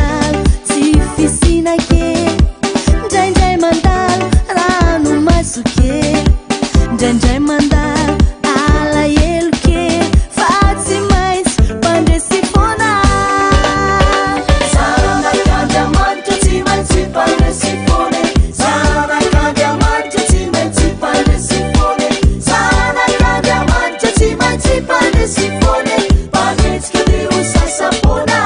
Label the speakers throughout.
Speaker 1: mandalo tsy fisina kely ndraindray mandalo rano maso kely ndraindray mandalo alahelo kely fa tsy maintsy mpandresy foana zanak'Andriamanitra tsy maintsy mpandresy foana zanak'Andriamanitra tsy maintsy mpandresy foana zanak'Andriamanitra tsy maintsy mpandresy foana mpandresika Deo sasapona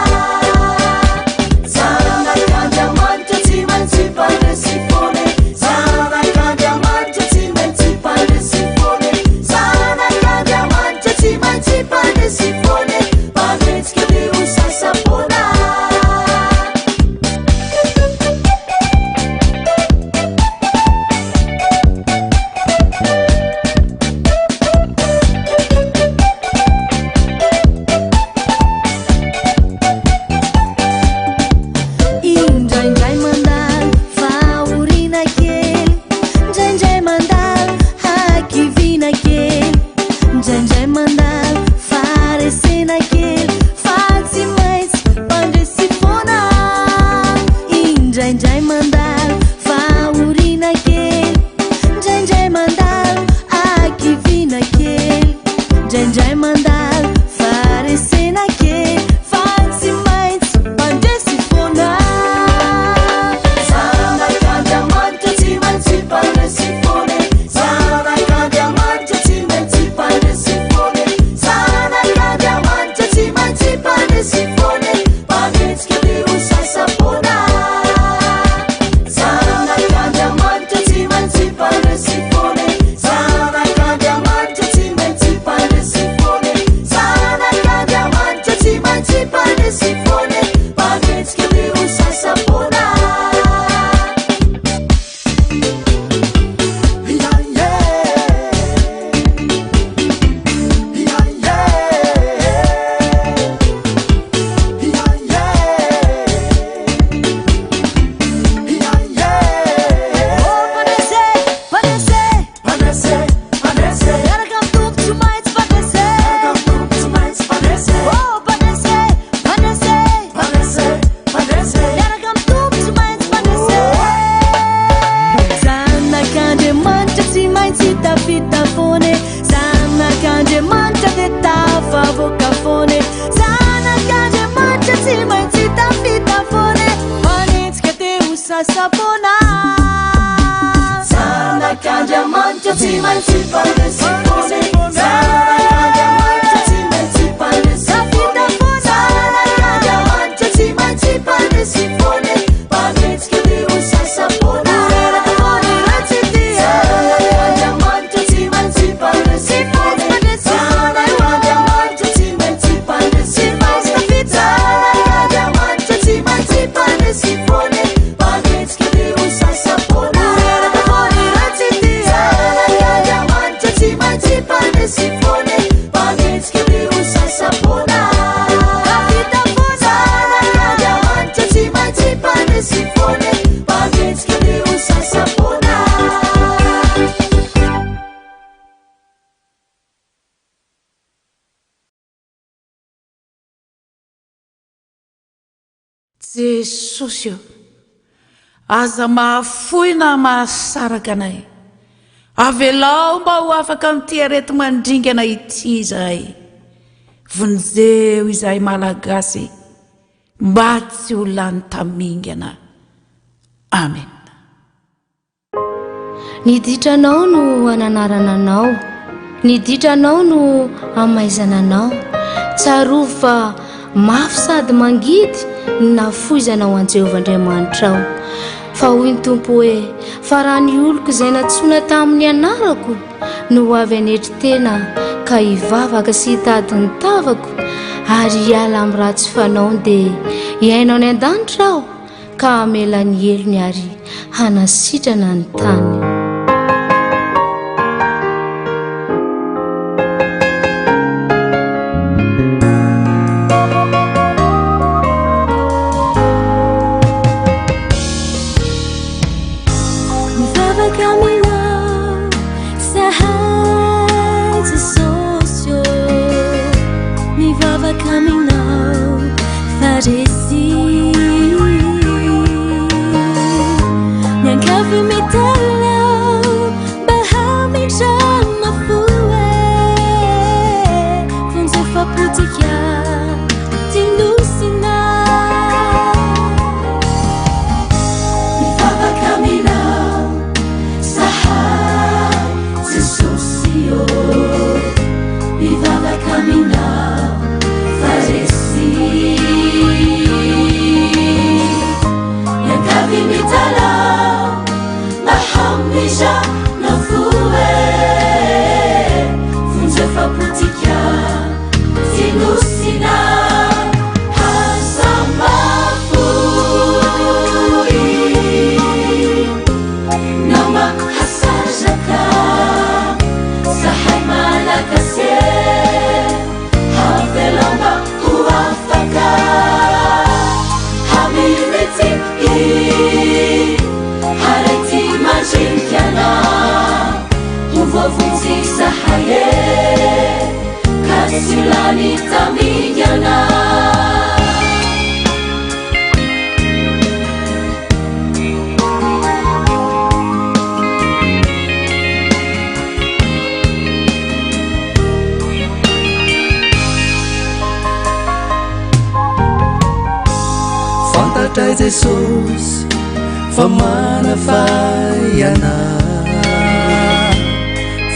Speaker 1: zanak'Andriamanitra tsy maintsy mpandresy foana zanak'Andriamanitra tsy maintsy mpandresy foana zanak'Andriamanitra tsy maintsy mpandresy foana mpandresika Deo sasapona indraindray mandalo faorina kely ndraindray mandalo hakivina kely ndraindray mandalo faresena kely fa tsy maintsy mpandresy foana indraindray mandalo faorina kely ndraindray mandalo hakivina kely ndraindray mandalo faresena kely fa tsy maintsy mpandresy foana zanak'Andriamanitra tsy maintsy mpandresy foana zanak'Andriamanitra tsy maintsy mpandresy foana zanak'Andriamanitra tsy maintsy mpandresy foana mpandresika Deo sasapona zanak'Andriamanitra tsy maintsy mpandresy foana zanak'Andriamanitra tsy maintsy mpandresy foana zanak'Andriamanitra tsy maintsy mpandresy foana mpandresika Deo sasapona zanak'Andriamanitra tsy maintsy tafita foana zanak'Andriamanitra dia tafavoaka foana zanak'Andriamanitra tsy maintsy tafita foana manenjika Deo sasapona zanak'Andriamanitra tsy maintsy mpandresy foana zanak'Andriamanitra tsy maintsy mpandresy foana zanak'Andriamanitra tsy maintsy mpandresy foana mpandresika Deo sasapona zanak'Andriamanitra tsy maintsy mpandresy foana zanak'Andriamanitra tsy maintsy mpandresy foana zanak'Andriamanitra tsy maintsy mpandresy foana mpandresika Deo sasapona zanak'Andriamanitra tsy maintsy mpandresy foana mpandresika Deo sasapona zanak'Andriamanitra tsy maintsy mpandresy foana mpandresika Deo sasapona Jesosy io aza mahafoina mahasaraka anay avelao mba ho afaka min'ity arety mandringana ity izahay vonjeo izahay malagasy mba tsy ho lany tamingana amen
Speaker 2: niditranao no ananarana anao niditranao no amaizana anao tsarovy fa mafy sady mangidy nafoizana ho an Jehovahandriamanitra ao fa hoy ny tompo hoe fa raha ny oloko izay natsoina tamin'ny anarako no avy anetry tena ka hivavaka sy hitady ny tavako ary hiala amin'ny ratsy fanaony dia hiainao ny an-danitra aho ka hamela ny helony ary hanasitrana ny tany
Speaker 1: Coming now, faresi harety mandrinikiana hovovonjy sahaye kasulany tamingana
Speaker 3: fantatray Jesosy fa manafaiana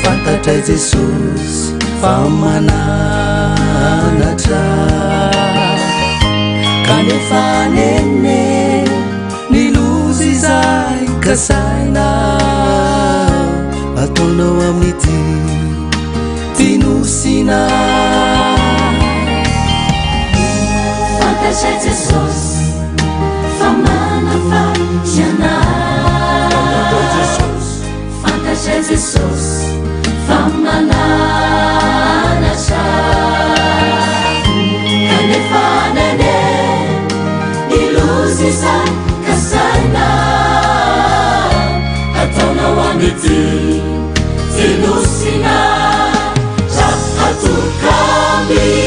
Speaker 3: fantatray Jesosy fa mananatra kanefa nenne nilozy izay kasaina ataonao amin'ity tinosina
Speaker 1: fantatray Jesosy fa manafaiana fantatray Jesosy fa mananatra kanefa nenne nilozy izay kasaina ataonao amin'ity tinosina raha atokamisy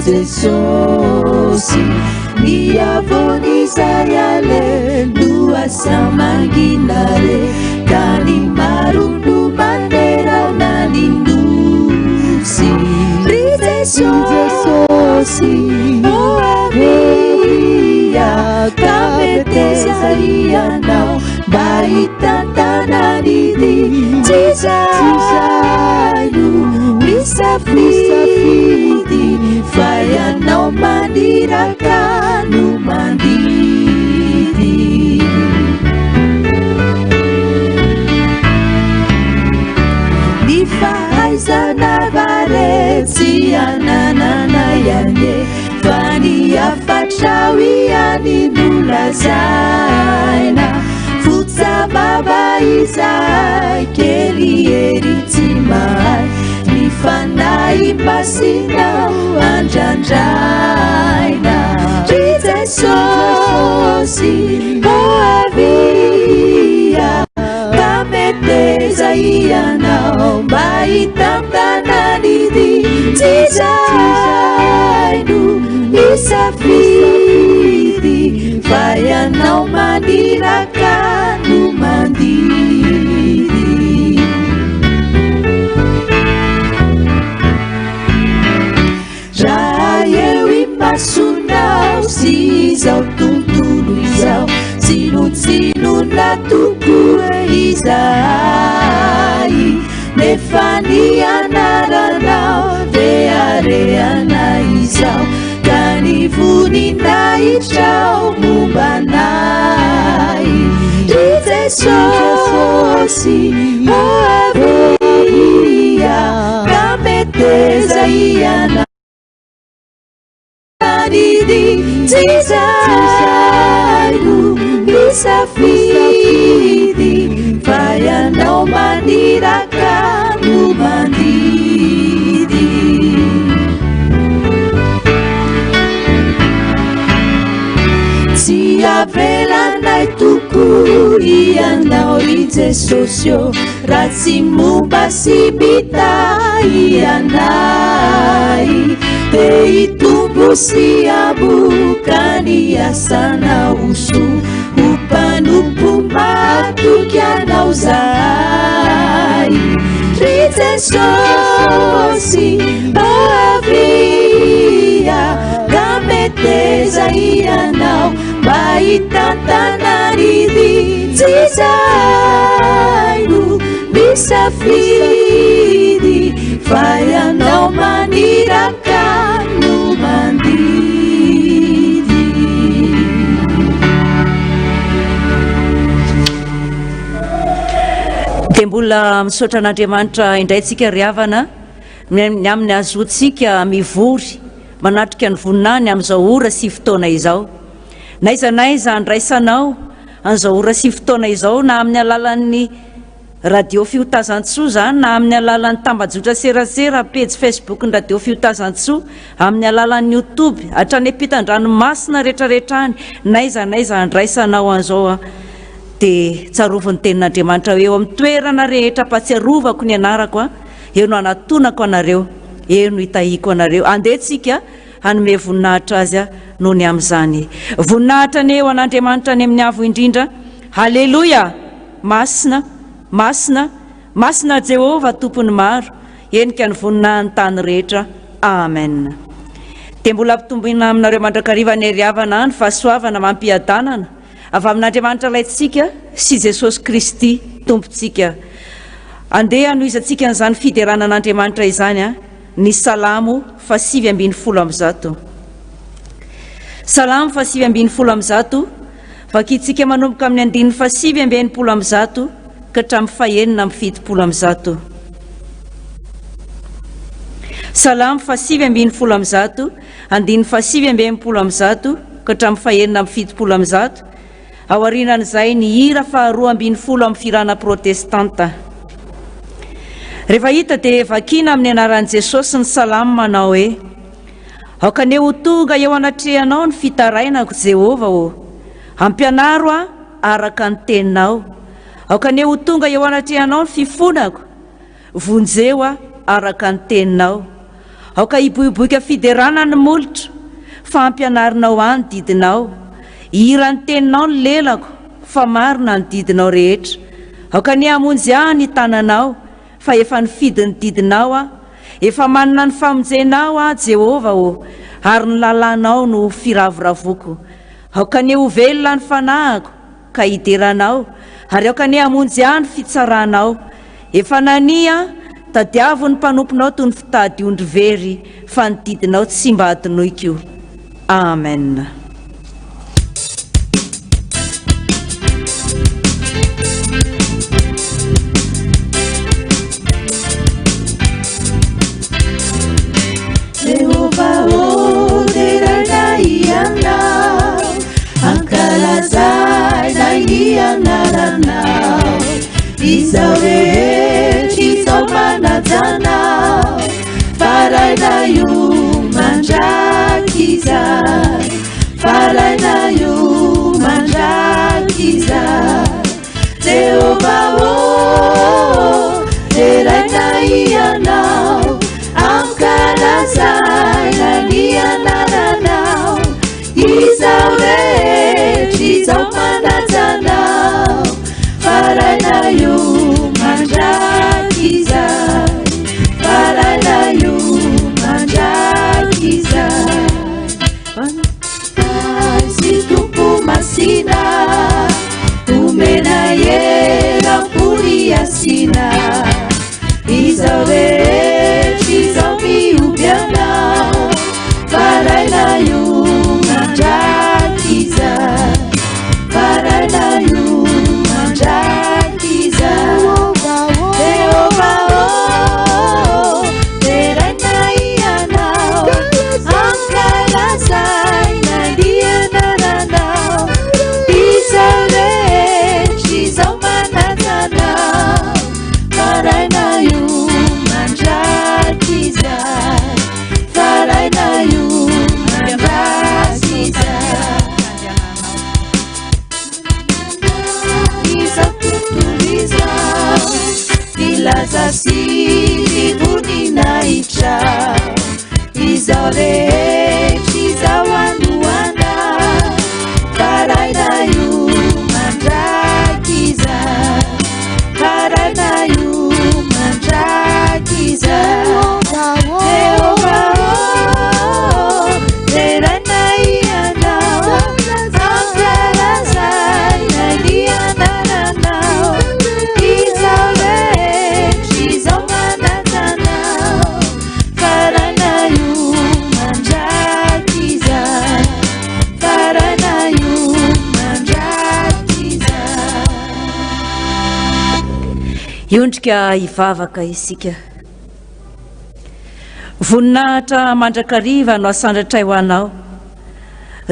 Speaker 3: Jesosy miavonizay aleluia samanginare kani marundo bandera nanindusi ri Jesosy oavia kameteza ianao baitantananidi tizayu misafidi fayanao mandirakanu mandidi nifahaizana varetsy ananana yane faniafatrawiani nolazaina futsababa izay kely eritsimay nifanay masinao andrandraina ry Jesosy oavia kameteza ianao mba hitantananidi tizaino misafidi fa ianao mandirakano mandidi raha eo imasonao sy izao tontolo izao tsinotsinona tokoa izay nefa ny anaranao rehareana izao ka ny voninaitrao mombanay ry Jesosy oavia kameteza ianao didi tizaino misafidi fa ianao mandirakano mandidi tsy avelanay tokoa ianao ry Jesosy raha tsy momba sy mita ianay te hitombo sy aboka ny asanao so upanompo matoky anao zay ry Jesosy oavia kameteza ianao mba hitantananidi tizaino misafidi fa ianao mandirakano mandidi
Speaker 4: mbola misaotra an'Andriamanitra indrayntsika ry havana ny amin'ny azoantsika mivory manatrika ny voninany amin'izao ora sy fotoana izao. Naiza naiza andraisanao an'izao ora sy fotoana izao na amin'ny alalan'ny radio Fotoam-pifohazana zany na amin'ny alalan'ny tambajotra serasera page Facebook ny radio Fotoam-pifohazana amin'ny alalan'ny YouTube hatrany ampitan-dranomasina rehetrarehetrany naiza andraisanao an'izao dia tsaroviny tenin'Andriamanitra eo amin'ny toerana rehetra patsiarovako ny anarako eo no anatonako anareo eo no hitahiko anareo andehantsika hanome voninahitra azy noho ny amin'izany voninahitra ny eo an'Andriamanitra ny amin'ny avo indrindra. Haleloia. Masina Jehova tompony maro enika ny voninahiny tany rehetra. Amen. Dia mbola ampitomboina aminareo mandrakariva ny ry havana ny fahasoavana mampiadanana avy amin'Andriamanitra laitsika sy Jesosy Kristy tompontsika. Andeha anoizantsika n'izany fideranan'Andriamanitra izany ny Salamo 5:10. Salamo 5:10 vakitsika manomboka amin'ny andininy 5:20 ka hatramin'ny 6:70. Salamo 5:20 andininy 5:20 ka hatramin'ny 6:70 ao aorianan'izay ny hira 2:20 amin'ny firana protestanta. Rehefa hita dia vakina amin'ny anaran'i Jesosy ny salamo manao hoe aokaneo ho tonga eo anatrehanao ny fitarainako Jehova ampianaro araka ny teninao. Aokaneo ho tonga eo anatrehanao ny fifonako vonjeo araka ny teninao. Aoka hiboiboika fiderana ny molotra fa ampianarinao any didinao. Hira ny teninao ny lelako fa marina ny didinao rehetra. Aoka ny hamonjy ny tananao fa efa nifidy ny didinao efa manana ny famonjenao Jehova ary ny lalanao no firavoravoko. Aoka ny ho velona ny fanahako ka hideranao ary aoka ny hamonjy ny fitsaranao. Efa nania tadiavo ny mpanomponao toy ny fitady ondry very fa ny didinao tsy mba adinoiko. Amen.
Speaker 3: Ankalazai nai anaranao izao rehetra izao manajana faraina io mandraky izay faraina io mandraky izay Jehova teraina ianao ankalazai nai anaranao izao rehetra izao manajana faraina io mandraky izay faraina io mandraky izay sy tompo masina omena eram-pory asina izao rehetra izao miobiana faraina io mandraky izay faraina io mandraky izay Jehova teraina ianao ankalazai nai anaranao izao rehetra izao manajana faraina io mandraky izay faraina io mandraky izay izao tontolo izao ilaza sy voninahitra izao rehetra izao anoana faraina io mandraky izay faraina io mandraky izay Jehova teraina ianao ankalazai nai anaranao izao rehetra izao manajana faraina io mandraky
Speaker 4: iondrika ivavaka isika voninahitra mandrakariva no asandratray ho anao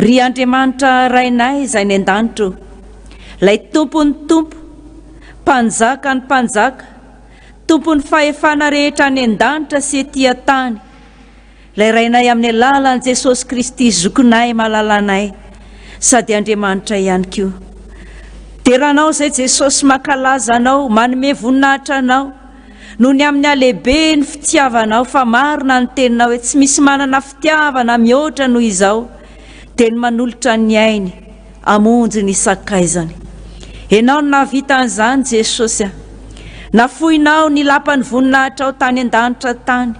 Speaker 4: ry Andriamanitra rainay izay ny an-danitro lay tompony tompo mpanjaka ny mpanjaka tompony fahefana rehetra ny an-danitra sy etỳ tany lay rainay amin'ny alalan'i Jesosy Kristy zokinay malalanay sady Andriamanitra ihany koa teranao izay Jesosy mankalaza anao manome voninahitra anao noho ny amin'ny alehibe ny fitiavanao fa marina ny teninao hoe tsy misy manana fitiavana mihoatra noho izao dia ny manolotra ny ainy amonjy ny sakaizany ianao no nahavita an'izany Jesosy nafoinao ny lapan'ny voninahitra ao tany an-danitra tany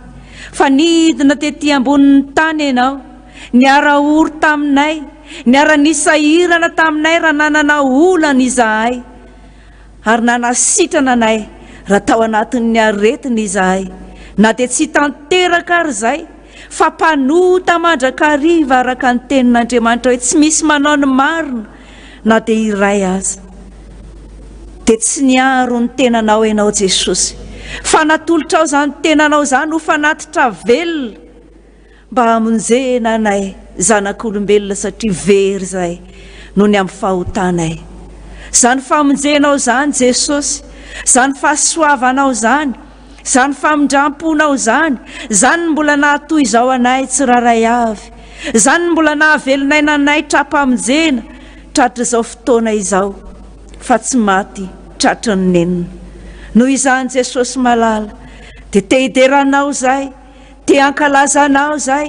Speaker 4: fa nidina tetỳ ambonin'ny tany ianao niara-ory taminay niara-nisahirana taminay raha nananao olana izahay ary nanasitrana anay raha tao anatin'ny aretina izahay na dia tsy tanteraka ary izay fa mpanota mandrakariva araka ny tenin'Andriamanitra hoe tsy misy manao ny marina na dia iray aza dia tsy niaro ny tenanao ianao Jesosy fa natolotra ao izany tenanao izany ho fanatitra velona mba hamonjena anay zanak'olombelona satria very izay noho ny amin'ny fahotanay izany famonjenao izany Jesosy izany fahasoavanao izany izany famindramponao izany mbola nahatoy izao anay tsiraray avy izany mbola nahavelonay nanay trapamonjena tratra izao fotoana izao fa tsy maty tratra ny nenina noho izany Jesosy malala dia te hideranao izay te hankalazanao izay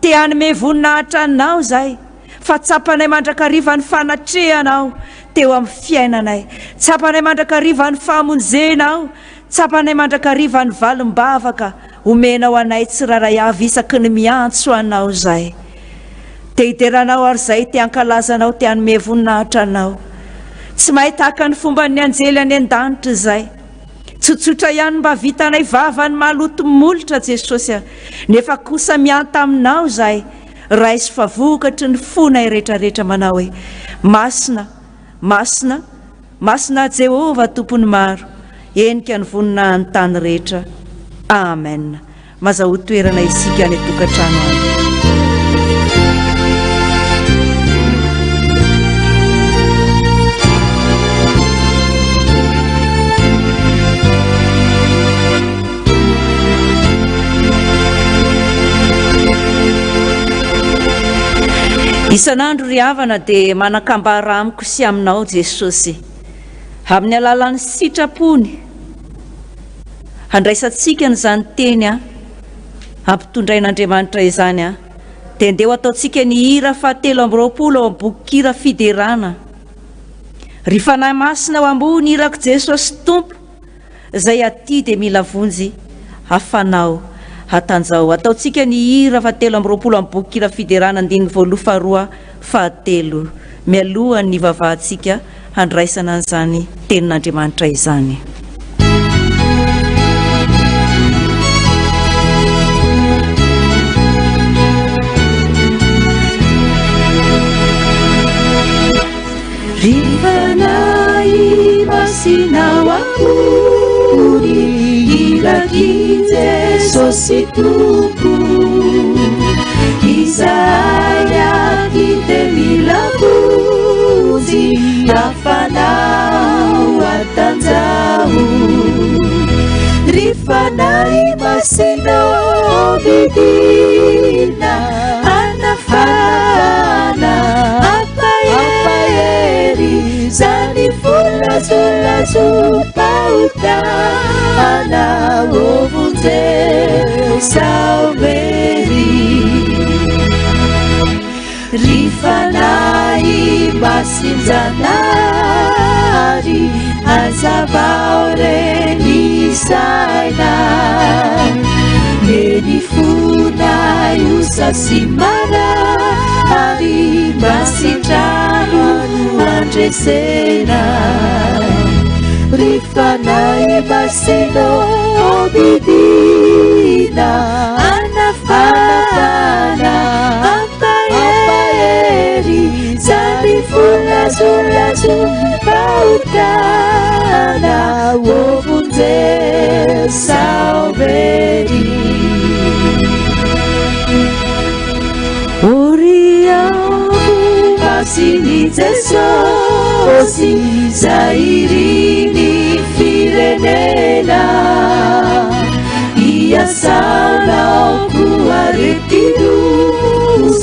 Speaker 4: te hanome voninahitra anao izay fa tsapanay mandrakariva ny fanatrehanao teo amin'ny fiainanay tsapanay mandrakariva ny fahamonjenao tsapanay mandrakariva ny valim-bavaka omenao anay tsiraray avy isaky ny miantso anao izay te hideranao ary izay te hankalazanao te hanome voninahitra anao tsy mahita haka ny fomba ny anjely any an-danitra izay tsotsotra ihany mba vitanay vavany maloto molotra Jesosy nefa kosa mianta aminao izay raisy fa vokatry ny fonay rehetrarehetra manao hoe masina masina masina Jehova tompony maro enika ny voninahiny tany rehetra amen mazaho toerana isika any tokantrano any isan'andro ry havana dia manakambara amiko sy aminao Jesosy amin'ny alalan'ny sitrapony handraisantsika n'izany teny ampitondrain'Andriamanitra izany dia ndeha ho ataontsika ny hira fahatelo amby roapolo ao amin'ny bokin-kira fiderana ry fanahy masina ao ambony hirako Jesosy tompo izay aty dia mila vonjy hafanao hatanjao ataontsika ny hira fahatelo amby roapolo amin'ny bokin-kira fiderana andininy voaloha faharoa fahatelo mialohan'ny vavahantsika handraisana an'izany tenin'Andriamanitra izany
Speaker 3: Rifanai masinao ambony hiraki Jesosy tompo izay akite mila vonjy hafanao hatanjao rifanai masinao bibina anafana zani fulazulazu pautana ovunze saumeri rifanai basinzanari azabaoreni saina nenifunai usasimana ari basintrano andresena rifanai basino bibina anafana ampaeri zani fulazulazu pautana ovunze sini Jesosy zairiny firenena iasanao koaretino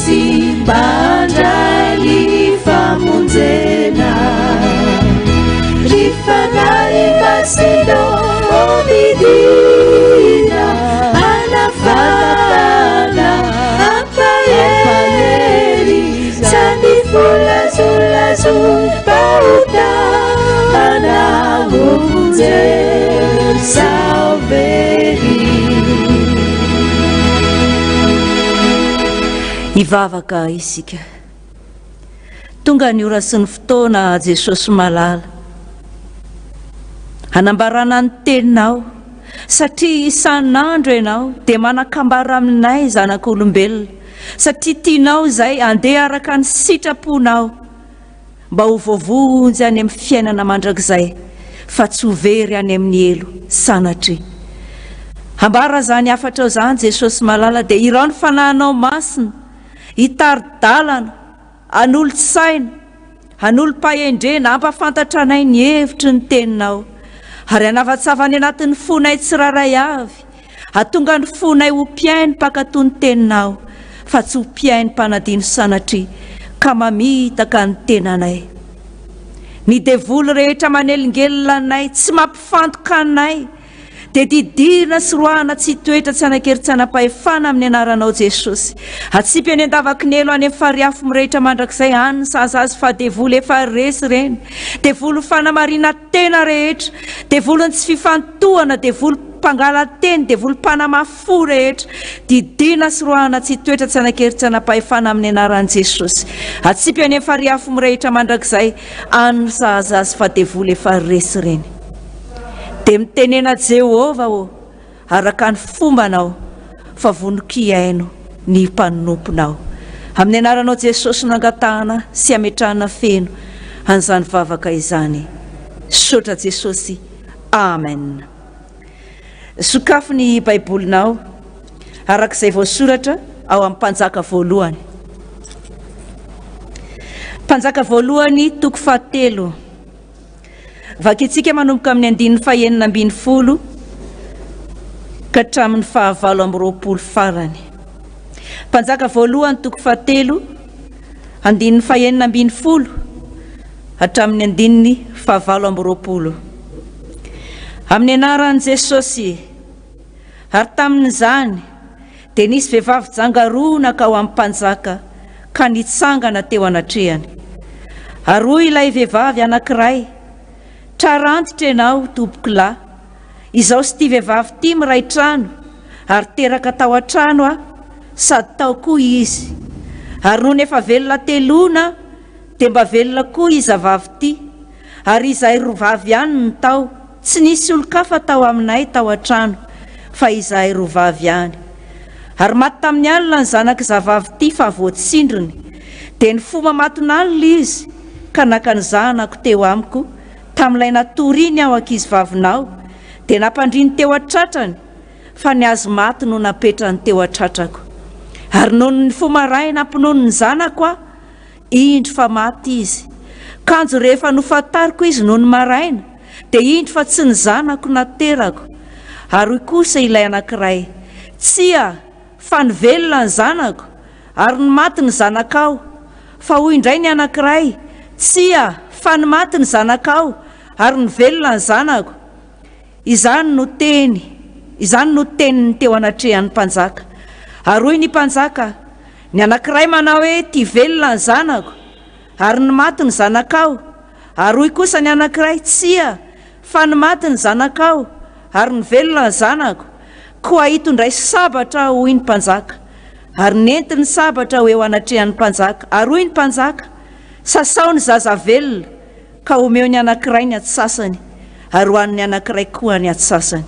Speaker 3: sy mandray famonjena rifanahy masinao midina anafana ampahery sany folazolazo bauta anamonje salveri
Speaker 4: ivavaka isika tonga ny ora sy ny fotoana Jesosy malala hanambarana ny teninao satria isan'andro ianao dia manakambara aminay zanak'olombelona satria tianao izay andeha araka ny sitraponao mba ho voavonjy any amin'ny fiainana mandrakizay fa tsy ho very any amin'ny elo sanatria hambara zany afatrao zany Jesosy malala dia irao ny fanahinao masina hitari-dalana hanolo-tsaina hanolo-pahendrena hampafantatra anay ny hevitry ny teninao ary hanafatsavany anatin'ny fonay tsiraray avy hatonga ny fonay ho mpiainy mpakatoy ny teninao fa tsy ho mpiainy mpanadino sanatria ka mamitaka ny tenanay ny devoly rehetra manelingelona anay tsy mampifantoka anay dia didina sy roahana tsy toetra tsy anakery tsy anam-pahefana amin'ny anaranao Jesosy atsipy any andavakinelo any amin'ny fariafo mirehitra mandrakizay any ny sazazy fa devoly efa resy reny devoly fanamarina tena rehetra devoly ny tsy fifantohana devoly mpangala-teny devoly mpanamafo rehetra didina sy roahana tsy toetra tsy anakery tsy anam-pahefana amin'ny anaran'i Jesosy atsipy any amin'ny fariafo mirehitra mandrakizay any ny sazazy fa devoly efa resy reny dia mitenena Jehova o araka ny fombanao fa vonokiaino ny mpanomponao amin'ny anaranao Jesosy nangatahana sy ametrahana feno an'izany vavaka izany sotra Jesosy amen sokafo ny baibolinao arak'izay voasoratra ao amin'ny mpanjaka voalohany mpanjaka voalohany toko 7 vakitsika manomboka amin'ny 9:40 ka hatramin'ny 9:20 farany mpanjaka voalohany toko 7 9:40 hatramin'ny 9:20 amin'ny anaran'i Jesosy ary tamin'izany dia nisy vehivavy jangaroana ka ho amin'ny mpanjaka ka nitsangana teo anatrehany ary hoy ilay vehivavy anankiray trarantitra ianao tompoko lahy izao sy ity vehivavy ity miray trano ary teraka tao an-trano sady tao koa izy ary noho ny efa velona telona dia mba velona koa izavavy ity ary izahay rovavy ihany ny tao tsy nisy olo-kafa tao aminay tao an-trano fa izahay rovavy ihany ary maty tamin'ny alina ny zanak' zavavy ity fa voatsindrony dia ny fomba maton'alina izy ka naka ny zanako teo amiko tamin'ilay natoriny aho ankizy vavinao dia nampandriny teo an-tratrany fa ny azo maty no napetrany teo an-tratrako ary noho ny fomaray nampinono ny zanako aho indro fa maty izy kanjo rehefa nofantariko izy noho ny maraina dia indro fa tsy ny zanako naterako ary hoy kosa ilay anankiray tsia fa ny velona ny zanako ary ny maty ny zanakao fa hoy indray ny anankiray tsia fa ny maty ny zanakao ary ny velona ny zanako izany no teniny teo anatrehan'ny mpanjaka ary hoy ny mpanjaka ny anankiray manao hoe ty velona ny zanako ary ny maty ny zanakao ary hoy kosa ny anankiray tsia fa ny maty ny zanakao ary ny velona ny zanako koa hitondray sabatra hoy ny mpanjaka ary nentiny sabatra ho eo anatrehan'ny mpanjaka ary hoy ny mpanjaka sasao ny zaza velona ka omeo ny anankiray ny atsasany ary hoan'ny anankiray koa ny atsasany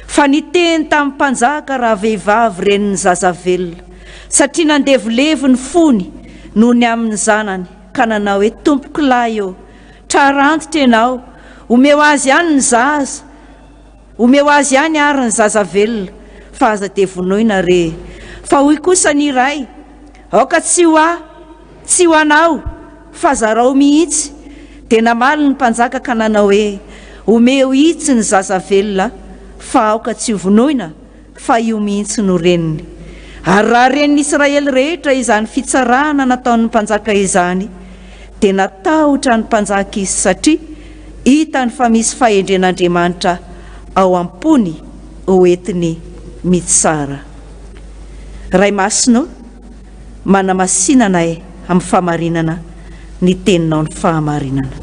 Speaker 4: fa niteny tamin'ny mpanjaka raha vehivavy reny ny zaza velona satria nandevolevo ny fony noho ny amin'ny zanany ka nanao hoe tompoko lahy eo trarantitra ianao omeo azy ihany ny zaza omeo azy ihany ary ny zaza velona fa aza devonoina re fa hoy kosa ny iray aoka tsy ho anao fa zarao mihitsy dia namaly ny mpanjaka ka nanao hoe omeo hitsy ny zaza velona fa aoka tsy hovonoina fa io mihitsy no reniny. Ary raha renin'ny Israely rehetra izany fitsarana nataon'ny mpanjaka izany dia natahotra ny mpanjaka izy satria hitany fa misy fahendren'Andriamanitra ao am-pony hoentiny mitsara. Ray masino manamasinanay amin'ny fahamarinana ny teninao ny fahamarinana.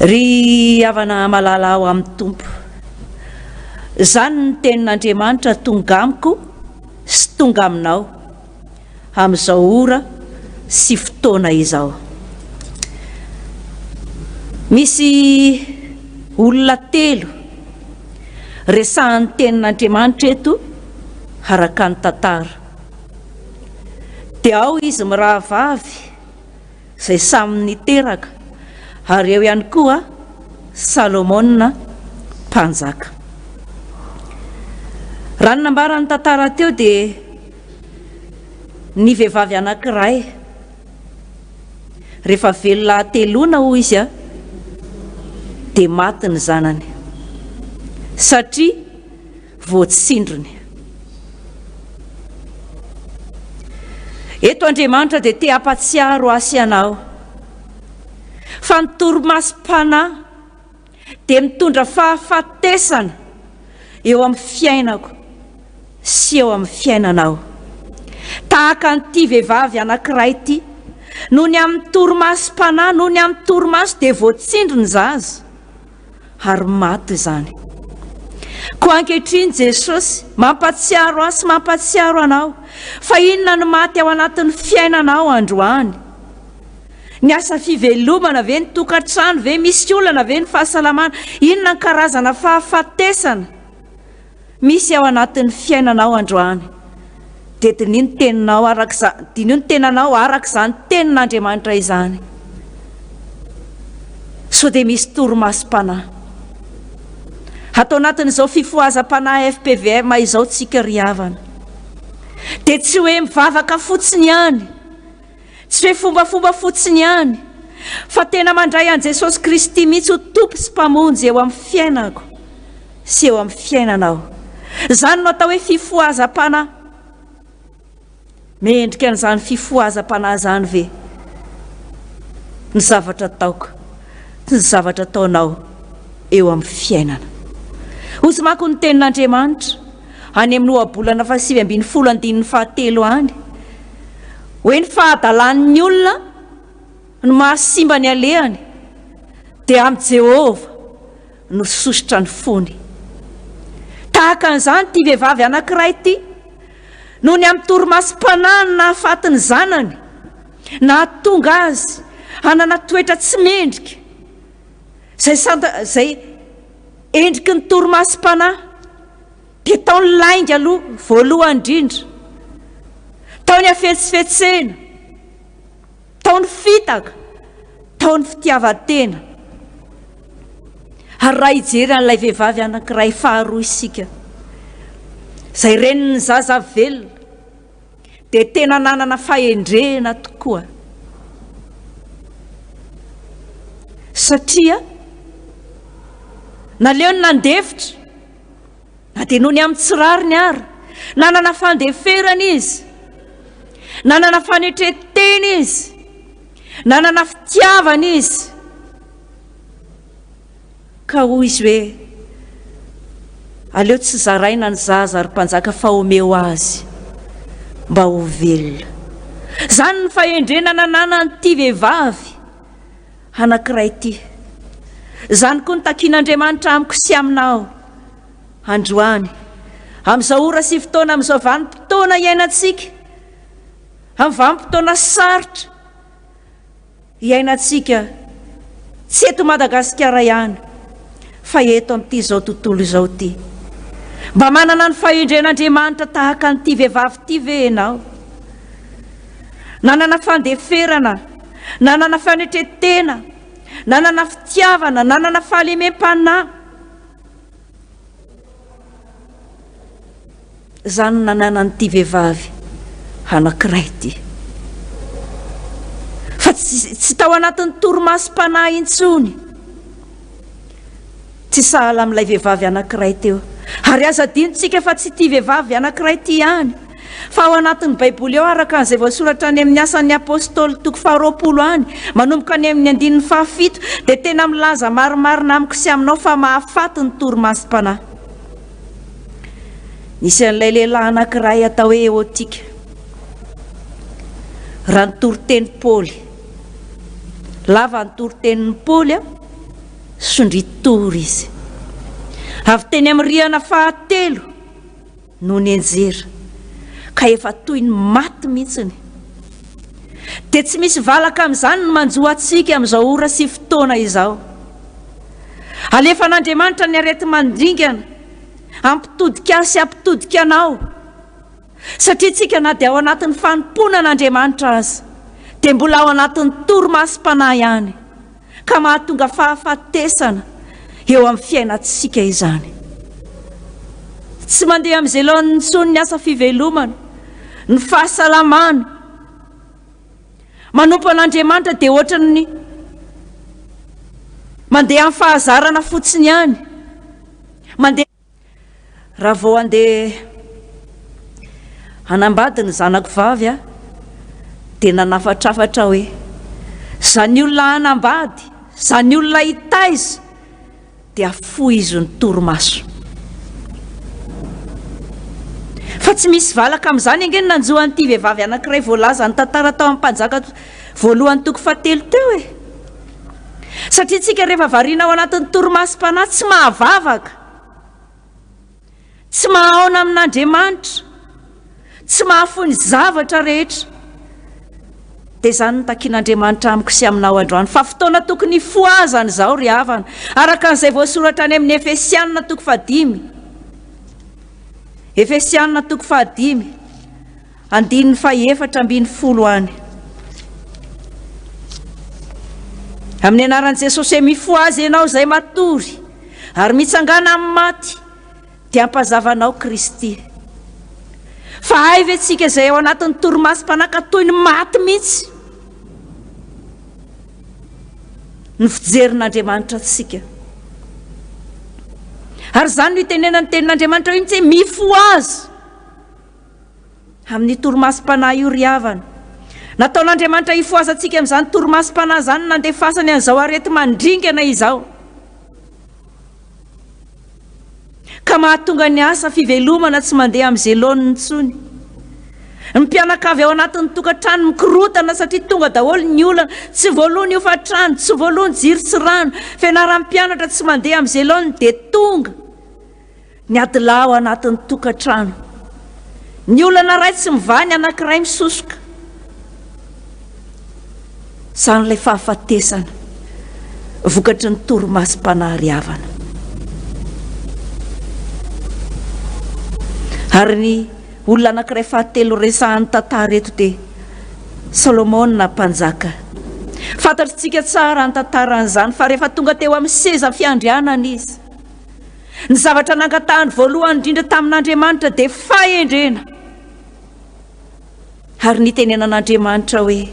Speaker 4: Ry havana malala ao amin'ny tompo, izany ny tenin'Andriamanitra tonga amiko sy tonga aminao amin'izao ora sy fotoana izao. Misy olona telo resahan'ny tenin'Andriamanitra eto araka ny tantara. Dia ao izy mirahavavy izay samy niteraka, ary eo ihany koa Salomona mpanjaka. Raha ny nambaran'ny tantara teo dia ny vehivavy anankiray rehefa velona telona hoy izy dia maty ny zanany satria voatsindrony. Eto Andriamanitra dia te hampatsiaro asy anao fa ny torimasom-panahy dia mitondra fahafatesana eo amin'ny fiainako sy eo amin'ny fiainanao. Tahaka an'ity vehivavy anankiray ity, noho ny amin'ny torimasom-panahy, noho ny amin'ny torimaso dia voatsindry ny zaza ary maty izany. Koa ankehitriny Jesosy mampatsiaro ahy sy mampatsiaro anao fa inona no maty ao anatin'ny fiainanao androany. Ny asa fivelomana ve, ny tokantrano ve, misy olana ve, ny fahasalamana, inona ny karazana fahafatesana misy ao anatin'ny fiainanao androany. Dia dinio ny teninao arak'izany tenin'Andriamanitra izany. So dia misy torimasom-panahy atao anatin'izao fifohazam-panahy FPVM izao tsika ry havana. Dia tsy hoe mivavaka fotsiny ihany, tsy hoe fombafomba fotsiny ihany, fa tena mandray an' Jesosy Kristy mihitsy ho tompo sy mpamonjy eo amin'ny fiainako sy eo amin'ny fiainanao. Izany no atao hoe fifohazam-panahy. Mendrika an'izany fifohazam-panahy izany ve ny zavatra ataoko, ny zavatra ataonao eo amin'ny fiainana. Ozy manko ny tenin'Andriamanitra any amin'ny ohabolana 7:17 any hoe ny fahadalan'ny olona no mahasimba ny alehany dia amin'ny Jehova no sosotra ny fony. Tahaka an'izany ity vehivavy anankiray ity, noho ny amin'ny torimasom-panahy no nahafaty ny zanany, nahatonga azy hanana toetra tsy mendrika zay endriky ny torimasom-panahy, dia taony lainga aloha voalohany indrindra, taony hafetsifetsena, taony fitaka, taony fitiavan-tena. Ary raha hijery an'ilay vehivavy anankiray faharoa isika, izay reniny zaza velona, dia tena nanana fahendrena tokoa. Satria naleo ny nandefitra, na dia noho ny amin'ny tsirariny ary, nanana fandeferana izy, nanana fanetretena izy, nanana fitiavana izy, ka hoy izy hoe aleo tsy zaraina ny zaza ary mpanjaka fa omeo azy mba ho velona. Izany ny fahendrena nananan'ity vehivavy anankiray ity. Izany koa ny takian'Andriamanitra amiko sy aminao androany, amin'izao ora sy fotoana, amin'izao vanim-potoana iainantsika, amin'ny vanim-potoana sarotra iainantsika, tsy eto Madagasikara ihany fa eto amin'ity izao tontolo izao ity. Mba manana ny fahendren'Andriamanitra tahaka an'ity vehivavy ity ve ianao? Nanana fandeferana, nanana fanetretena, nanana fitiavana, nanana fahalemem-panahy. Izany nanana an'ity vehivavy anankiray ity. tsy tao anatin'ny torimasom-panahy intsony. Tsy sahala amin'ilay vehivavy anankiray teo. Ary aza dinontsika fa tsy tia vehivavy anankiray ty ihany. Fa ao anatin'ny baiboly eo araka an'izay voasoratra any amin'ny asan'ny apôstôly 20 any manomboka any amin'ny 17 dia tena milaza marimarina amiko sy aminao fa mahafaty ny torimasom-panahy. Nisy an'ilay lehilahy anankiray atao hoe Eotika. Raha ny toriteny Paoly. Lava ny toritenin'ny Paoly sondritory izy. Avy teny amin'ny rihana fahatelo no nianjera ka efa toy ny maty mihitsiny. Dia tsy misy valaka amin'izany no manjoa antsika amin'izao ora sy fotoana izao. Alefan'Andriamanitra ny arety mandringana ampitodika sy ampitodika anao, satria tsika na dia ao anatin'ny fanomponan'Andriamanitra azy dia mbola ao anatin'ny torimasom-panahy ihany, ka mahatonga fahafatesana eo amin'ny fiainantsika izany. Tsy mandeha amin'izay laon'ny intsony ny asa fivelomana, ny fahasalamana. Manompo an'Andriamanitra dia ohatran'ny mandeha amin'ny fahazarana fotsiny ihany. Mandeha raha vao andeha hanambady ny zanako vavy dia nanafatrafatra hoe zany olona hanambady, zany olona hitaiza dia foy izy ny torimaso. Fa tsy misy valaka amin'izany angeny nanjoan'ity vehivavy anankiray voalaza ny tantara tao amin'ny mpanjaka voalohany 7 teo e. Satria tsika rehefa variana ao anatin'ny torimasom-panahy tsy mahavavaka, tsy mahaona amin'Andriamanitra, tsy mahafony zavatra rehetra. Dia izany no takian'Andriamanitra amiko sy aminao androany fa fotoana tokony hifoazana izao ry havana, araka an'izay voasoratra any amin'ny Efesianina 5. Efesianina 5 andininy 4:10 any. Amin'ny anaran'i Jesosy mifoazy ianao izay matory ary mitsangana amin'ny maty dia ampazavanao Kristy. Fa hay ve tsika izay ao anatin'ny torimasom-panahy ka toy ny maty mihitsy ny fijerin'Andriamanitra tsika. Ary izany no itenena ny tenin'Andriamanitra hoe mitsy mifoazy amin'ny torimasom-panahy io ry havana. Nataon'Andriamanitra hifoazantsika amin'izany torimasom-panahy izany nandefasany an'izao arety mandringana izao, ka mahatonga ny asa fivelomana tsy mandeha amin'izay laoniny intsony. Ny mpianakavy ao anatin'ny tokantrano mikorotana satria tonga daholo ny olana, tsy voalony hofatrano, tsy voalony jiro sy rano. Fianaran'ny mpianatra tsy mandeha amin'izay laoniny dia tonga ny adilao ao anatin'ny tokantrano. Ny olana ray tsy mivany anankiray misosoka. Izany ilay fahafatesana vokatry ny torimasom-panahy ry havana. Ary ny olona anankiray fahatelo resahan'ny tantara eto dia Solomona mpanjaka. Fantatritsika tsara ny tantaran'izany fa rehefa tonga teo amin'ny seza fiandrianana izy, ny zavatra nangatahany voalohany indrindra tamin'Andriamanitra dia fahendrena. Ary nitenenan'Andriamanitra hoe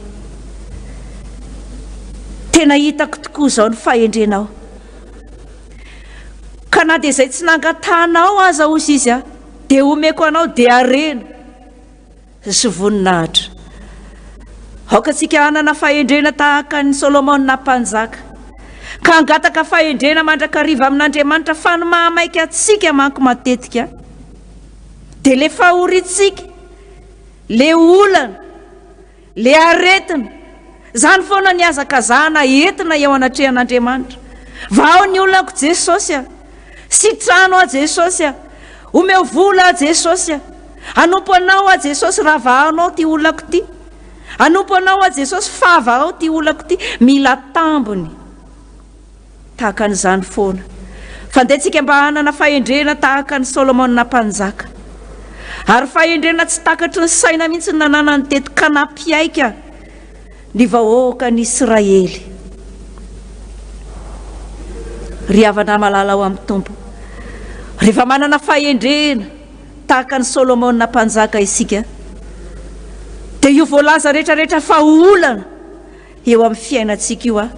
Speaker 4: tena hitako tokoa izao ny fahendrenao. Ka na dia izay tsy nangatahanao aza ozy izy dia omeko anao dia arena sy voninahitra. Aoka tsika hanana fahendrena tahaka ny Solomona mpanjaka, ka hangataka fahendrena mandrakariva amin'Andriamanitra fa ny mahamaika atsika manko matetika dia le fahoritsika, le olana, le aretina, izany foana ny azakazahana entina eo anatrehan'Andriamanitra. Vao ny olonako Jesosy, sitrano a Jesosy, omeo vola a Jesosy, anompo anao a Jesosy raha vahanao ty olako ty, anompo anao a Jesosy favao ty olako ty, mila tambony. Tahaka an'izany foana fandehantsika mba hanana fahendrena tahaka ny Solomona mpanjaka. Ary fahendrena tsy takatry ny saina mihitsy ny nanana ny teto kanampiaika ny vahoaka ny Israely. Ry havana malala ao amin'ny tompo, rehefa manana fahendrena tahaka ny Solomona mpanjaka isika dia io voalaza rehetrarehetra fa olana eo amin'ny fiainantsika io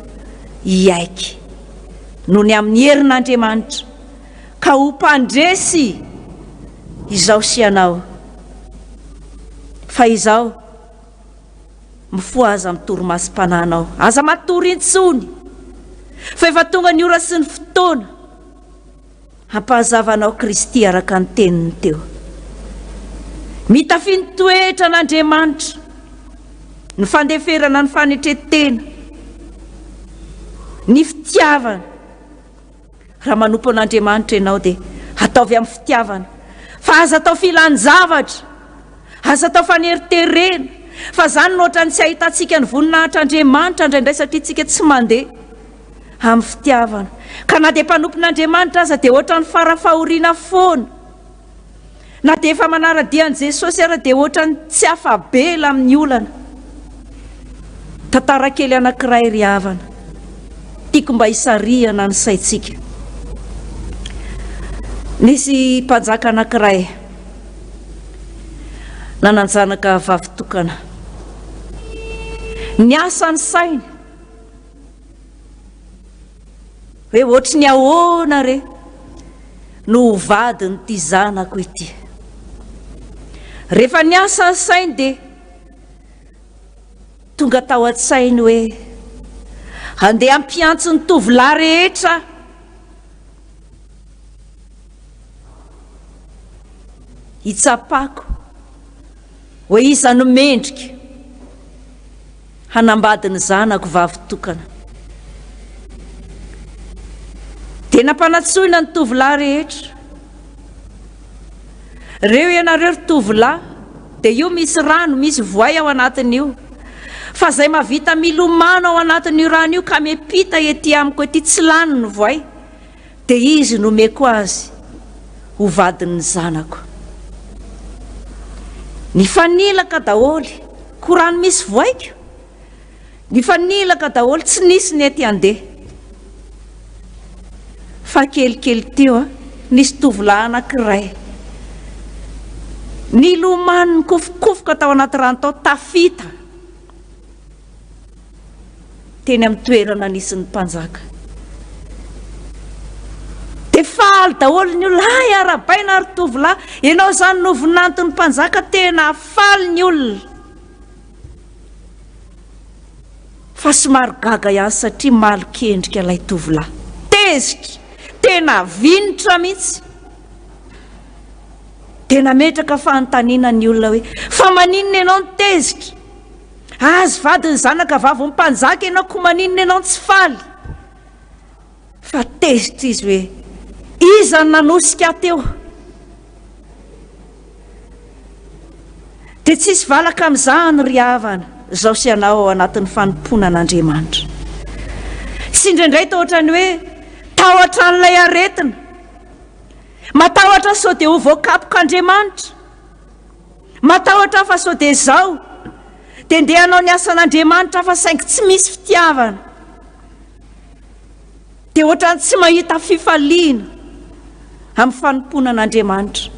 Speaker 4: iaiky no ny amin'ny herin'Andriamanitra ka ho mpandresy izao sy anao fa izao mifoha aza mitoro-masim-pananao aza matory intsony fa efa tonga ny ora sy ny fotoana hampahazavanao Kristy araka ny teniny teo mitafy ny toetra n'Andriamanitra ny fandeferana ny fanetretena ny fitiavana raha manompo an'Andriamanitra ianao dia ataovy amin'ny fitiavana fa aza atao filan-javatra aza atao faneriterena fa zany nohatra ny tsy ahitantsika ny voninahitr'Andriamanitra indraindray satria tsika tsy mandeha amin'ny fitiavana ka na dia mpanompon'Andriamanitra aza dia ohatra ny farafahoriana foana na dia efa manara-dian'i Jesosy ara dia ohatra ny tsy afabela amin'ny olana tantara kely anankiray ry havana tiako mba hisarihana ny saitsika nisy mpanjaka anankiray nananjanaka vavitokana ny asany sainy hoe ohatry ny ahoana re no vadiny ty zanako ity rehefa ny asany sainy dia tonga tao an-tsainy hoe andeha ampiantso ny tovolahy rehetra hitsapako hoe iza no mendrika hanambady ny zanako vavitokana dia nampanatsoina ny tovolahy rehetra reo ianareo ry tovolahy dia io misy rano misy voay ao anatin'io fa zay mavita milomano ao anatin'io rano io ka mepita ety amiko ety tsy lany ny voay dia izy no meko azy ho vadin'ny zanako ny fanilaka daholy ko rano misy voaiko ny fanilaka daholy tsy nisy ny ety andeha fa kelikely teo nisy tovolahy anankiray ny lomano ny kofokofoka tao anaty rano tao tafita teny amin'ny toerana nisy ny mpanjaka dia faly daholo ny olona ay arabaina ary tovolahy ianao zany novinanton'ny mpanjaka tena faly ny olona fa somary gaga ihany satria malokendrika ilay tovolahy tezitra tena vinitra mihitsy tena metraka fanontaniana ny olona hoe fa maninona ianao ny tezitra azy vadiny zanaka vavy mpanjaka ianao ko maninona ianao tsy faly fa tezitra izy hoe iza ny nanosika teo dia tsisy valaka amin'izany ry havana zao sy anao ao anatin'ny fanompona an'Andriamanitra sy indraindray tao ohatrany hoe tahotra n'ilay aretina matahotra sao dia ho voakapok'Andriamanitra matahotra fa sao dia zao dia ndeha hanao ny asan'Andriamanitra fa saingy tsy misy fitiavana dia ohatrany tsy mahita fifaliana amin'ny fanompona an'Andriamanitra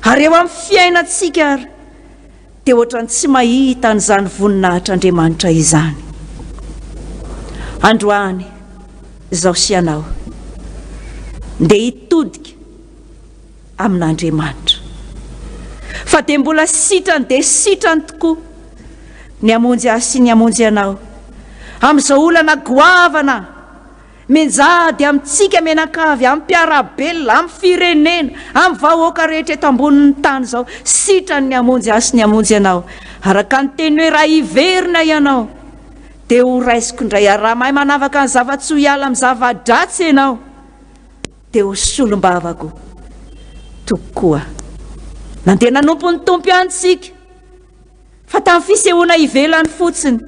Speaker 4: ary eo amin'ny fiainantsika ary dia ohatrany tsy mahita n'izany voninahitr'Andriamanitra izany androany izao sy anao ndeha hitodika amin'Andriamanitra fa dia mbola sitrany dia sitrany tokoa ny amonjy azy sy ny amonjy anao amin'izao olana goavana menjady amintsika menakavy amin'ny mpiarabelona amin'ny firenena amin'ny vahoaka rehetra eto ambonin'ny tany zao sitrany ny amonjy azy sy ny amonjy anao araka ny teny hoe raha hiverina ianao dia ho raisiko indray ary raha mahay manavaka ny zava-tsy ho hiala amin'ny zava-dratsy ianao dia ho solom-bavako tokoa nandeha nanompo ny tompo antsika fa tamin'ny fisehoana ivelany fotsiny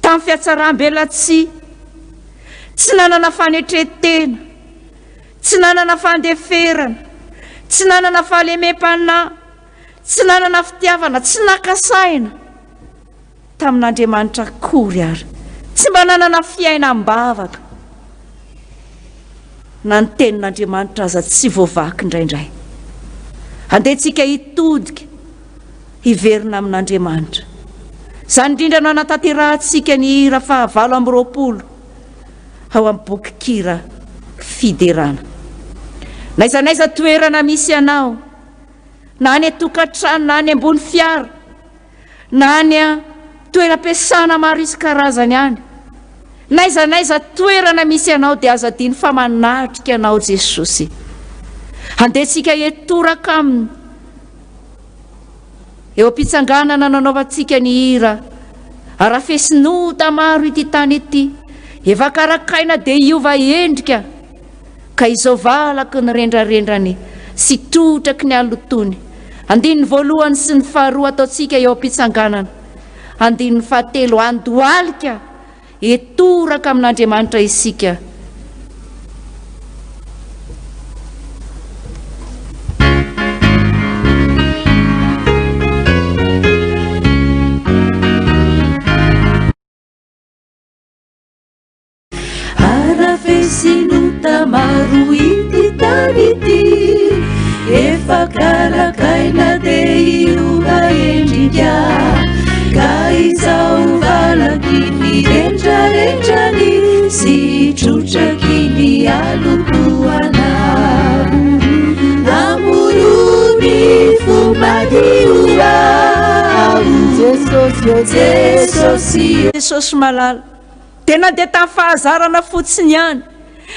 Speaker 4: tamin'ny fiatsaram-belatsy tsy nanana fanetretena tsy nanana fandeferana tsy nanana fahalemem-panahy tsy nanana fitiavana tsy nakasaina tamin'Andriamanitra kory ary tsy mba nanana fiainam-bavaka na ny tenin'Andriamanitra aza tsy voavaky indraindray andehantsika hitodika hiverina amin'Andriamanitra Zany indrindra no anatanterantsika ny hira fa 8 ao amin'ny boky kira fiderana. Naizanaiza toerana misy anao, na any tokantrano, na any ambony fiara, na any toeram-piasana maro isan-karazany any, naizanaiza toerana misy anao dia aza diny fa manatrika anao Jesosy. Andehantsika etoraka aminy eo am-pitsanganana nanaovantsika ny hira ara-fesinota maro ity tany ity, efa karakaina dia iova endrika ka izao valaky ny rendrarendrany sy totraky ny alotony. Andininy voalohany sy ny faharoa ataotsika eo am-pitsanganana. Andininy fahatelo andohalika etoraka amin'Andriamanitra isika.
Speaker 3: Ara-fesinota maro ity tany ity, efa karakaina dia iova endrika ka izao valaky ny rendrarendrany sy trotraky ny alokoana. Amorony fo madioa
Speaker 4: Jesosy malala, dia nandeha tamin'ny fahazarana fotsiny ihany,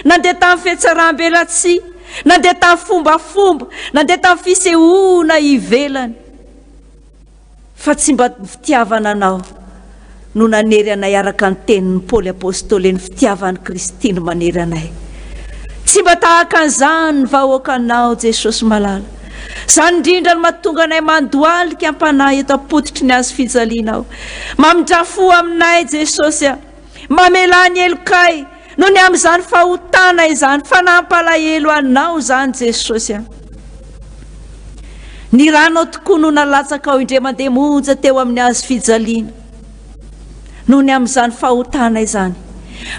Speaker 4: nandeha tamin'ny fietsaram-belatsia, nandeha tamin'ny fombafomba, nandeha tamin'ny fisehoana ivelany, fa tsy mba fitiavana anao no nanery anay araka ny tenin'ny Paoly apôstôly, ny fitiavany Kristiny manery anay. Tsy mba tahaka an'izany ny vahoaka anao Jesosy malala. Zany indrindra no mahatonga anay mandoalika ampanahy eto am-pototry ny azo fijalianao. Mamindrafo aminay Jesosy, mamela ny elokay no ny amin'izany fahotana izany, fanampalahelo anao zany Jesosy. Ny ranao tokoa no nalatsaka ao indray mandeha monja teo amin'ny azo fijaliana no ny amin'izany fahotana izany.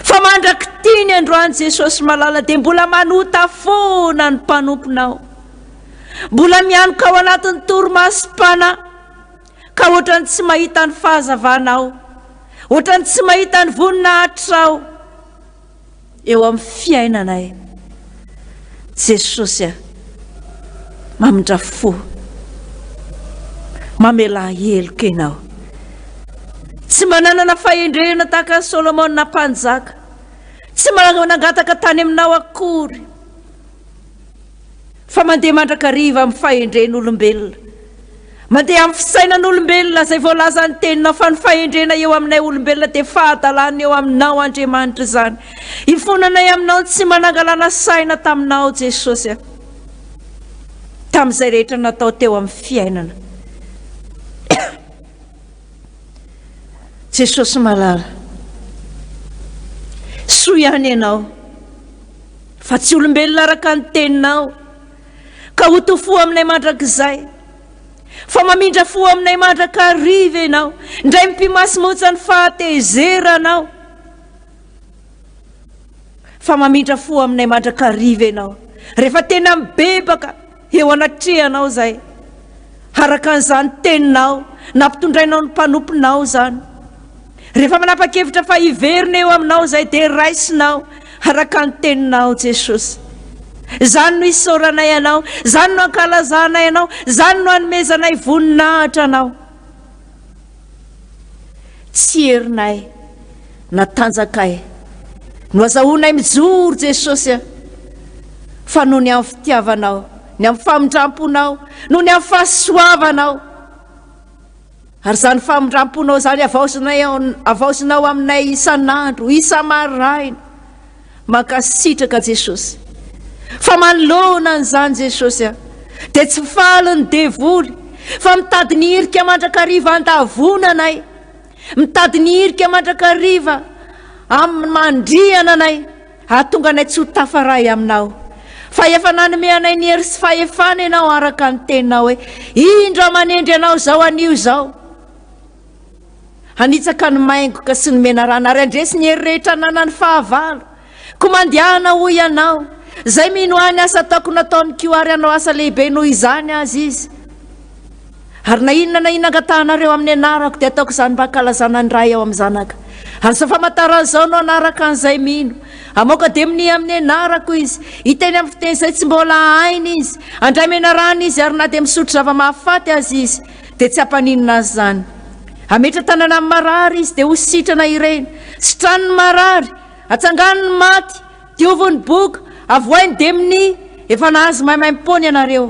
Speaker 4: Fa mandraky tiany androany Jesosy malala dia mbola manota foana ny mpanomponao, mbola mianoka ao anatin'ny toromasim-pana ka ohatrany tsy mahita ny fahazavanao, ohatrany tsy mahita ny voninahitrao eo amin'ny fiainanay Jesosy. Mamindrafo, mamela heloka ianao, tsy mananana fahendrena tahaka ny Solomon na mpanjaka, tsy manangataka tany aminao akory, fa mandeha mandrakariva amin'ny fahendren'olombelona, mandeha amin'ny fisainan'olombelona izay voalaza ny teninao, fa ny fahendrena eo aminay olombelona dia fahadalana eo aminao Andriamanitra zany. Ifonanay aminao tsy manangalana saina taminao Jesosy, tamin'izay rehetra natao teo amin'ny fiainana. Jesosy malala, soa ihany ianao, fa tsy olombelona araka ny teninao ka ho tofo aminay mandrakizay, fa mamindra fo aminay mandrakariva ianao, indray mimpimasimotsy ny fahatezeranao, fa mamindra fo aminay mandrakariva ianao rehefa tena mibebaka eo anatrehanao zay, araka an'izany teninao nampitondrainao ny mpanomponao zany. Rehefa manapa-kevitra fa hiverina eo aminao zay dia raisinao araka ny teninao Jesosy. Zany no isaoranay anao, zany no ankalazanay anao, zany no anomezanay voninahitra anao. Tsy herinay na tanjakay no azahoanay mijoro Jesosy, fa noho ny amin'ny fitiavanao, ny amin'ny famindramponao, noho ny amin'ny fahasoavanao. Ary zany famindramponao zany avaosinao aminay isan'andro, isa-maraina, mankasitraka Jesosy. Fa manoloana an'izany Jesosy, dia tsy faly ny devoly, fa mitady ny hirika mandrakariva andavonanay, mitady ny hirika mandrakariva amin'ny mandriana anay, ahatonga anay tsy ho tafaray aminao. Fa efa nanome anay ny hery sy fahefana ianao araka ny teninao hoe indro manendry anao zao anio zao, hanitsaka ny maingoka sy ny menarana, ary andresy ny hery rehetra nanany fahavalo, ko mandehana ho ianao, zay mino any asa ataoko nataony kio ary anao asa lehibe noho izany azy izy. ary na inona angatahnareo amin'ny anarako dia ataoko izany mba hakalazana ny ray ao amin'ny zanaka ary sa famantaran'izao no anaraka an'izay mino amoka dia amin'ny anarako izy hiteny amin'ny fiteny izay tsy mbola hainy izy andray menarana izy ary na dia misotro zava-mahafaty azy izy dia tsy hampaninona azy zany ametra tanana amin'ny marary izy dia ho sitrana ireny sitraniny marary atsanganiny maty diovony boka avoainy dia amin'ny efa nahazo maimaimpona ianareo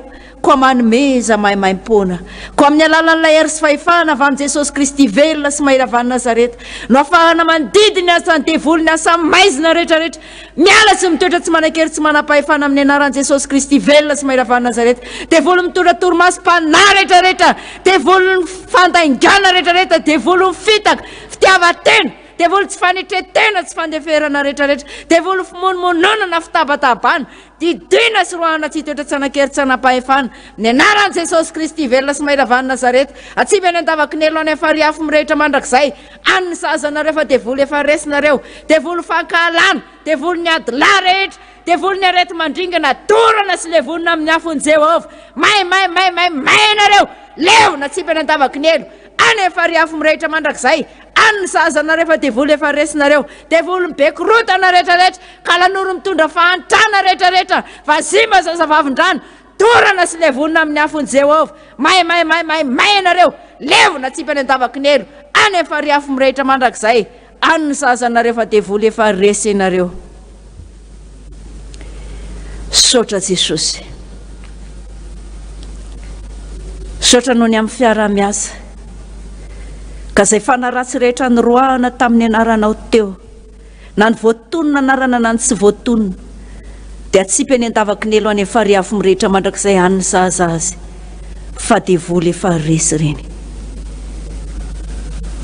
Speaker 4: koa manomeza maimaimpona koa amin'ny alalan'ilay hery sy fahefahana avy amin'ny Jesosy Kristy velona sy mahiravan'i Nazareta no ahafahana manodidiny asany devolony asa maizina rehetrarehetra miala sy mitoetra tsy manan-kery tsy manam-pahefana amin'ny anaran'i Jesosy Kristy velona sy mahiravan'i Nazareta devolo mitondra toromaso-panahy rehetrarehetra devolo ny fandaingana rehetrarehetra devolo ny fitaka fitiavatena devolo tsy fanetretena tsy fandeferana rehetrarehetra devolo fimonomononana fitabatabana didina sy roahana tsy hitoetra tsy hanan-kery tsy hanam-pahefana ny anaran'i Jesosy Kristy velona sy mahiravan'i Nazareta atsivy any andavakinelo any afariafo mirehitra mandrakizay an'ny sazanareo fa devolo efa resinareo devolo fankahalana devolo ny adila rehetra devolo ny arety mandringana dorana sy levonina amin'ny afon'i Jehovah may anareo levona atsivy any andavakinelo any afariafo mirehitra mandrakizay an'ny sazanareo fa devolo efa resinareo devolo mibekorotana rehetrarehetra ka lanoro mitondra fahantrana rehetrarehetra fa zimba zazavavin-drano dorana sy levonina amin'ny afon'i Jehovah may anareo levona atsipy any andavakinelo any afariafo mirehitra mandrakizay an'ny sazanareo fa devolo efa resy anareo sotra Jesosy sotra noho ny amin'ny fiara-miasa ka izay fanaratsy rehetra nyroahana tamin'ny anaranao teo na ny voatonona anarana na ny tsy voatonona dia atsipy any andavakinelo any afariafo mirehitra mandrakizay an'ny zaza azy fa devolo efa resy reny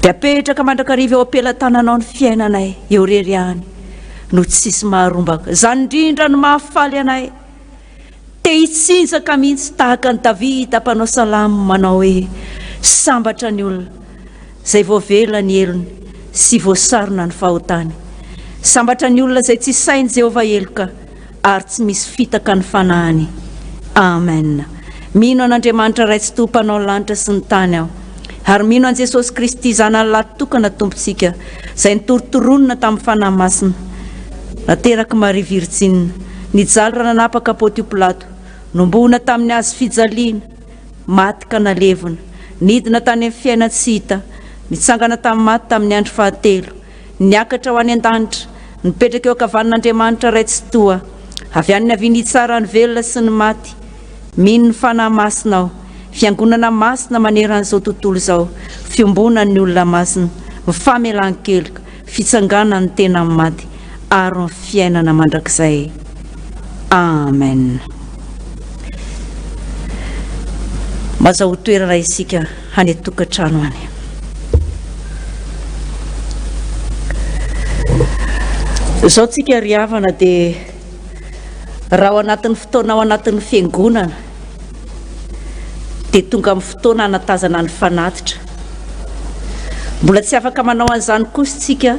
Speaker 4: dia apetraka mandrakariva eo ampelantananao ny fiainanay eo reriany no tsisy maharombaka zany indrindra no mahafaly anay te hitsinjaka mihitsy tahaka ny Davida mpanao salamo manao hoe sambatra ny olona zay voavela ny elony sy voasarona ny fahotany sambatra ny olona zay tsy sainy Jehovah eloka ary tsy misy fitaka ny fanahany amen mino an'Andriamanitra ray tsy tompanao ny lanitra sy ny tany aho ary mino an Jesosy Kristy zanany latokana tompontsika zay nitorotoronina tamin'ny fanahy masina nateraka Maria Virjine nijaly raha nanapaka Pôntio Pilato nombona tamin'ny azo fijaliana maty ka nalevona nidina tany amin'ny fiaina tsy hita nitsangana tamin'ny maty tamin'ny andro fahatelo niakatra ho any an-danitra nipetraka eo ankavanan'Andriamanitra ray tsy toa avy any avy tsara ny velona sy ny maty mino ny fanahy masinao fiangonana masina maneran'izao tontolo izao fiombonan'ny olona masina mifamelan-keloka fitsangana ny tena amin'ny maty ary ny fiainana mandrakizay amen mazaho toerana isika hany tokantrano any izao tsika riavana dia raha ao anatin'ny fotoana ao anatin'ny fiangonana dia tonga amin'ny fotoana hanatazana ny fanatitra mbola tsy afaka manao an'izany kosa tsika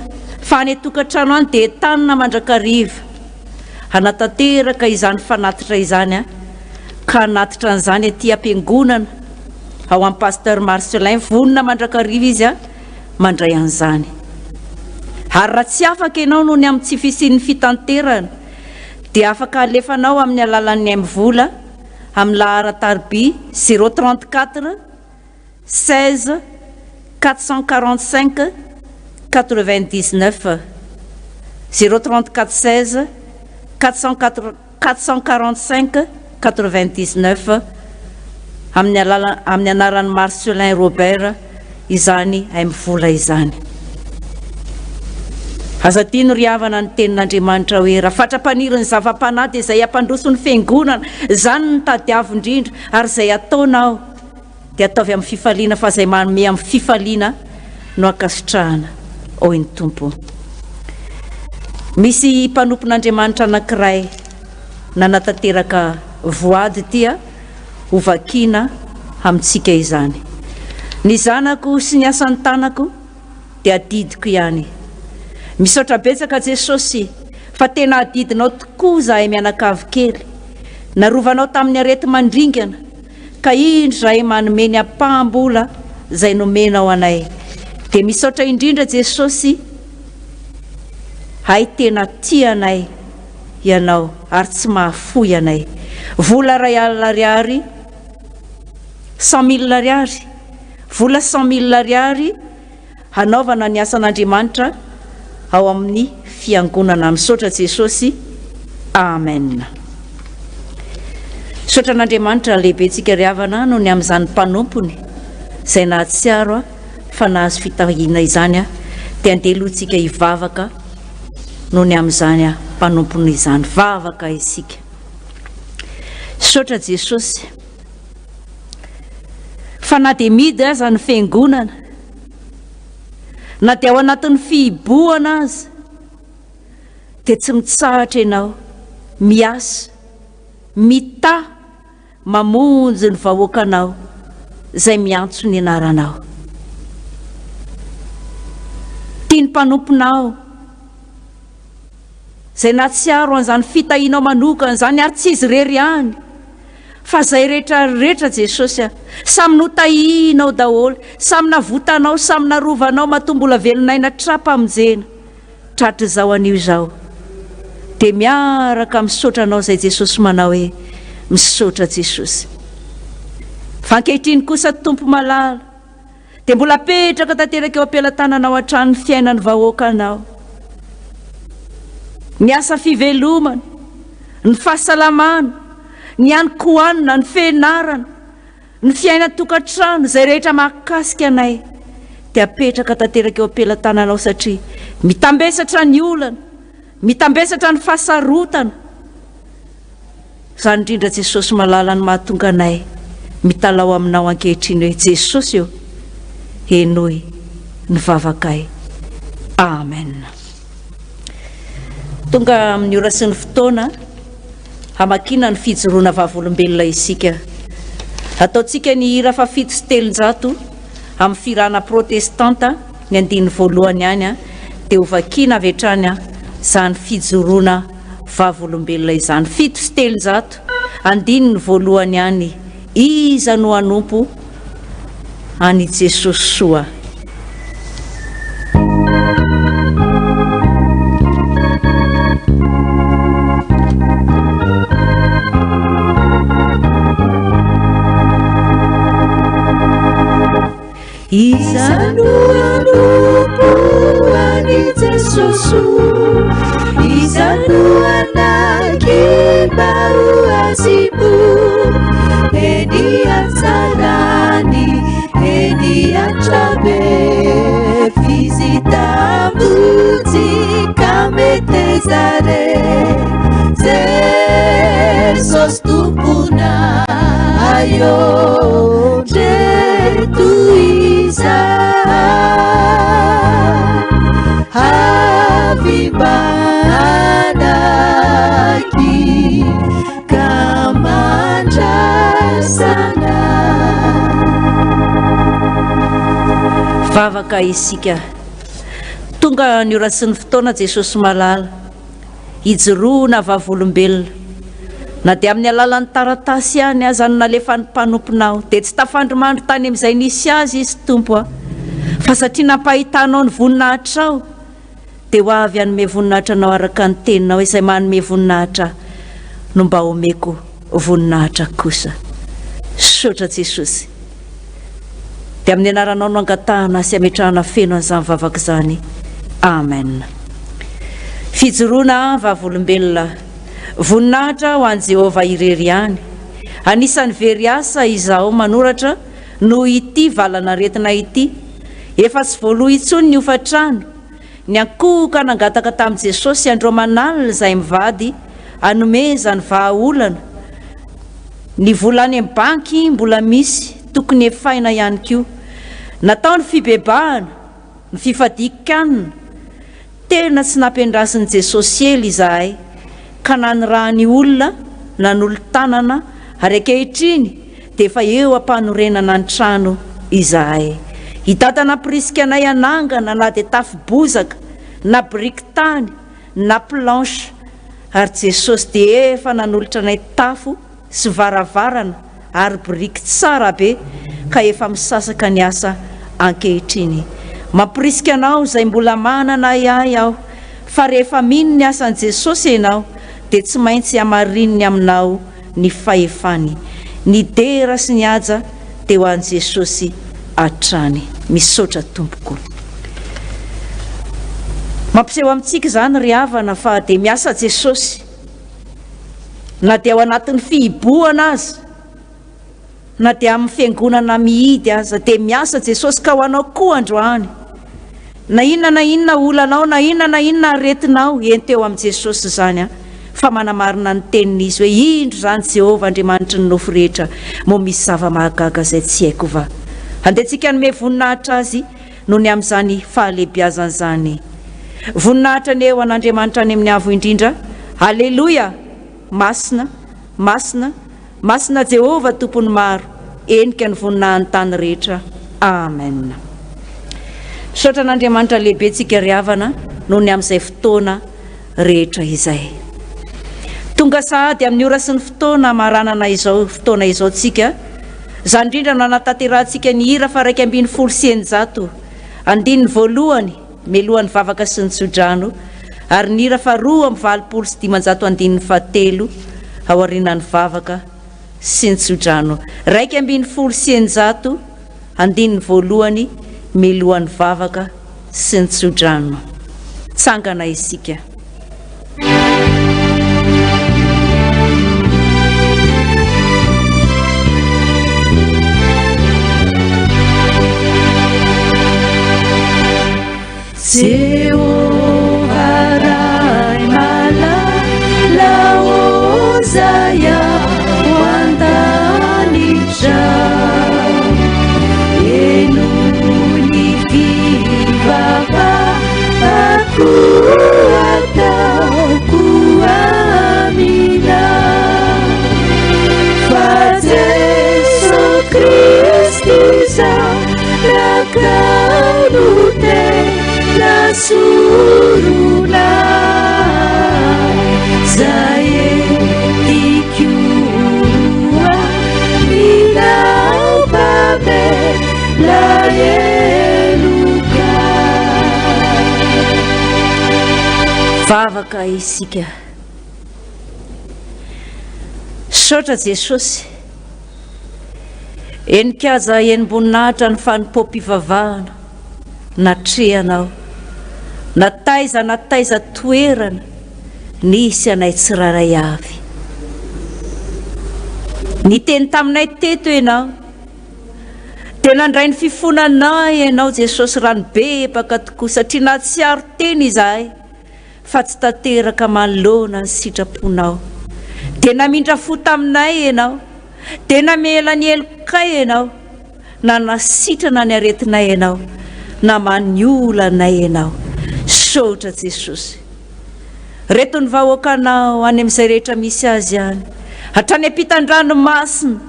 Speaker 4: fa any tokantrano any dia tanina mandrakariva hanatanteraka izany fanatitra izany ka hanatitra an'izany aty am-piangonana ao amin'ny pasteur Marcelin vonona mandrakariva izy mandray an'izany ary raha tsy afaka ianao noho ny amin'ny tsy fisian'ny fitanterana dia afaka alefanao amin'ny alalan'ny vola amin'ny laharatarby 034 16 445 99 034 16 445 99 amin'ny anaran'ny Marcelin Robert izany vola izany aza tia no riavana ny tenin'Andriamanitra hoe raha fatrapaniriny zava-panahy dia izay ampandroso ny fiangonana zany ny tadiavo indrindra ary izay ataonao dia ataovy amin'ny fifaliana fa izay manome amin'ny fifaliana no akasitrahana hoy ny tompo misy mpanompon'Andriamanitra anankiray nanatanteraka voady tia hovakiana amintsika izany ny zanako sy ny asan'ny tanako dia adidiko ihany misaotra betsaka Jesosy fa tena adidinao tokoa zahay mianakavy kely narovanao tamin'ny arety mandringana ka indry zahay manomeny ampaham-bola zay nomenao anay. Dia misaotra indrindra Jesosy, hay tena tianay ianao ary tsy mahafoy anay. Vola 100 000 ariary, 100 000 ariary, vola 100 000 ariary hanaovana ny asan'Andriamanitra ao amin'ny fiangonana. Misaotra Jesosy. Amen. Misaotra an'Andriamanitra lehibe tsika ry havana no ny amin'izany mpanompony izay nahatsiaro fa nahazo fitahiana izany dia andelotsika hivavaka no ny amin'izany mpanompony izany. Vavaka isika. Misaotra Jesosy. Fa na dia midy aza ny fiangonana, na dia ao anatin'ny fihiboana aza, dia tsy mitsahatra ianao miasa, mita mamonjy ny vahoakanao izay miantso ny anaranao. Tia ny mpanomponao izay nahatsiaro an'izany fitahianao manokana izany ary tsy izy rery ihany fa izay rehetrarehetra Jesosy, samy notahinao daholo, samy navotanao, samy narovanao matombola velonaina trapa aminjena tratra izao anio izao. Dia miaraka misaotra anao izay Jesosy manao hoe misaotra Jesosy. Fa ankehitriny kosa tompo malala dia mbola petraka tanteraka eo am-pelantananao hatrany fiainany vahoakanao. Ny asa fivelomana, ny fahasalamana, ny hanikohanina, ny fianarana, ny fiaina-tokantrano izay rehetra mahakasika anay dia apetraka tanteraka eo am-pelantananao satria mitambesatra ny olana, mitambesatra ny fahasarotana. Izany indrindra Jesosy malala ny mahatonga anay mitalao aminao ankehitriny hoe Jesosy eo enoy ny vavakay. Amen. Tonga amin'ny ora sy ny fotoana hamakina ny fijoroana vavolombelona isika. Ataontsika ny hira fa 700 amin'ny firana protestanta ny 9 ihany dia hovakina avy hatrany izany fijoroana vavolombelona izany. 700 9 ihany. Iza no hanompo any Jesosy soa.
Speaker 3: Iza no hanompo any Jesosy, iza no anakiba azimu, eny atsarany, eny atrabe, visita muzika metezare, Jesosy tompona ayo jetu iza havibanaki kamandrasana.
Speaker 4: Vavaka isika. Tonga ny ora sy ny fotoana Jesosy malala hijoroana vavolombelona, na dia amin'ny alalan'ny taratasy ihany aza no nalefa ny mpanomponao dia tsy tafandromandro tany amin'izay nisy azy izy tompo fa satria nampahitanao ny voninahitrao dia ho avy hanome voninahitranao araka ny teninao izay manome voninahitra no mba omeko voninahitra kosa. Saotra Jesosy. Dia amin'ny anaranao no angatahana sy ametrahana feno an'izany vavaka izany. Amen. Fijoroana vavolombelona. Voninahitra ho an'i Jehovah irery ihany. Anisan'ny very asa izaho manoratra no ity valana retina ity. Efa tsy voaloha intsony ny hofatrano. Ny ankoka nangataka tamin'i Jesosy andromanalina izay mivady hanome izany vahaolana. Ny volany amin'ny banky mbola misy, tokony efaina ihany koa. Natao ny fibebahana, ny fifadikanina. Tena tsy nampiandrasin'i Jesosy ely izahay ka nanyrahany olona nanolo-tanana ary ankehitriny dia efa eo ampanorenana ny trano izahay. Hitatana prisika anay anangana na dia tafo bozaka na briky tany na planche ary Jesosy dia efa nanolotra anay tafo sy varavarana ary biriky tsara be ka efa misasaka ny asa ankehitriny. Mampirisika anao izay mbola manana iay aho, fa rehefa mino ny asan'i Jesosy ianao dia tsy maintsy hamarininy aminao ny fahefany. Ny dera sy ny haja dia ho an'i Jesosy hatrany. Misaotra tompoko. Mampiseho amintsika izany ry havana fa dia miasa Jesosy, na dia ao anatin'ny fihiboana aza, na dia amin'ny fiangonana mihidy aza, dia miasa Jesosy ka ho anao koa androany. Na inona olanao, na inona aretinao, enteo amin'i Jesosy izany fa manamarina ny tenin'izy hoe indro izany Jehovah Andriamanitry ny nofo rehetra, mo misy zava-mahagaga izay tsy haiko va. Andehantsika nome voninahitra azy noho ny amin'izany fahalehibiazana izany. Voninahitra ny eo an'Andriamanitra any amin'ny avo indrindra. Halleloia. Masina, masina, masina Jehovah tompony maro, enika ny voninahiny tany rehetra. Amen. Misaotra an'Andriamanitra lehibe tsika ry havana noho ny amin'izay fotoana rehetra izay. Tonga sahady amin'ny ora sy ny fotoana maranana izao fotoana izao tsika. Izany indrindra no anatanterantsika ny hira fa 270 andininy voalohany melohan'ny vavaka sy ny tsodrano, ary ny hira fa 2:5 andininy 7 aorianan'ny vavaka sy ny tsodrano. 2:5 andininy voalohany melohan'ny vavaka sy ny tsodrano. Tsangana isika.
Speaker 3: Jehovah rai malalaozaya wandanitra enuni kivava aku atauku amina fa Jesu Kristus lakanute la suruna zaye dikiua minau babe la eluka.
Speaker 4: Vavaka isika. Saotra Jesosy, enikaza enim-boninahitra ny fanimpom-pivavahana natrehanao, nataiza toerana nisy anay tsiraray avy. Niteny taminay teto ianao, dia nandray ny fifonanay ianao Jesosy ranobebaka tokoa, satria na tsy aro teny izahay fa tsy tanteraka manoloana ny sitraponao. Dia namindra fo taminay ianao, dia namela ny elokay ianao, na nasitrana ny aretinay ianao, na maniolanay ianao. Saotra Jesosy. Reto ny vahoakanao any amin'izay rehetra misy azy any, hatrany ampitan-dranomasina,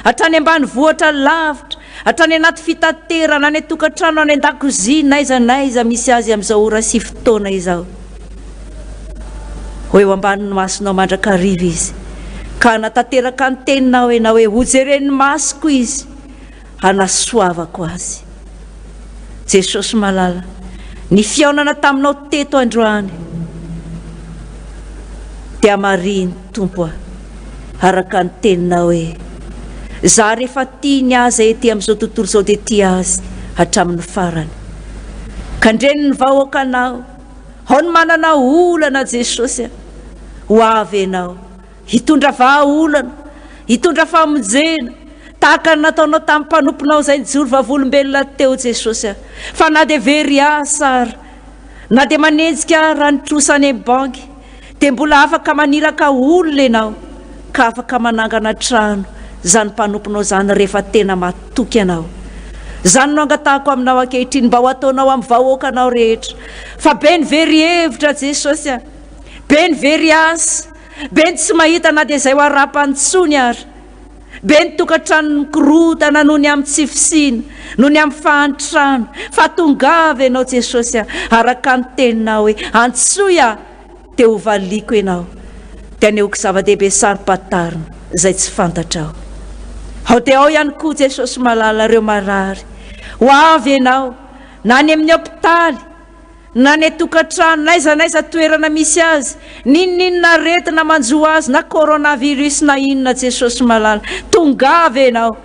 Speaker 4: hatrany ambany vohatra lavitra, hatrany anaty fitaterana, any tokantrano, any an-dakozia, naiza misy azy amin'izao ora sy fotoana izao. Ho eo ambany masinao mandrakariva izy, ka natateraka ny teninao ianao hoe ho jeren'ny masoko izy, hanasoavako azy. Jesosy malala, ny fiaonana taminao teto androany dia mariny tompo araka ny teninao hoe za rehefa tiany azy ety amin'izao tontolo izao dia tia azy hatramin'ny farany. Kandreny ny vahoakanao, ao ny manana olana Jesosy, ho avy ianao hitondra vahaolana, hitondra famonjena, tahaka ny nataonao tamin'ny mpanomponao izay nijoro vavolombelona teo Jesosy. Fa na dia very asa ary, na dia manenjika raha nitrosany amin'ny banky, dia mbola afaka maniraka olona ianao, ka afaka manangana trano izany mpanomponao izany rehefa tena matoky ianao. Izany no angatahako aminao ankehitriny, mba ho ataonao amin'ny vahoakanao rehetra. Fa be ny very hevitra Jesosy, be ny very asa, be ny tsy mahita na dia izay ho ara-pantsony ary, be ny tokantrano ny korotana noho ny amin'ny tsifisina, noho ny amin'ny fahantrano. Fa tongava ianao Jesosy, araka ny teninao hoe antsoia dia ho valiko ianao, dia anehoako zava-dehibe sarom-patarina izay tsy fantatrao. ao dia ao ihany koa jesosy malala reo marary ho avy ianao na ny amin'ny hopitaly na ny tokantrano naizanaiza toerana misy azy ninninona retina manjo azy na coronavirus na inona jesosy malala tongavy ianao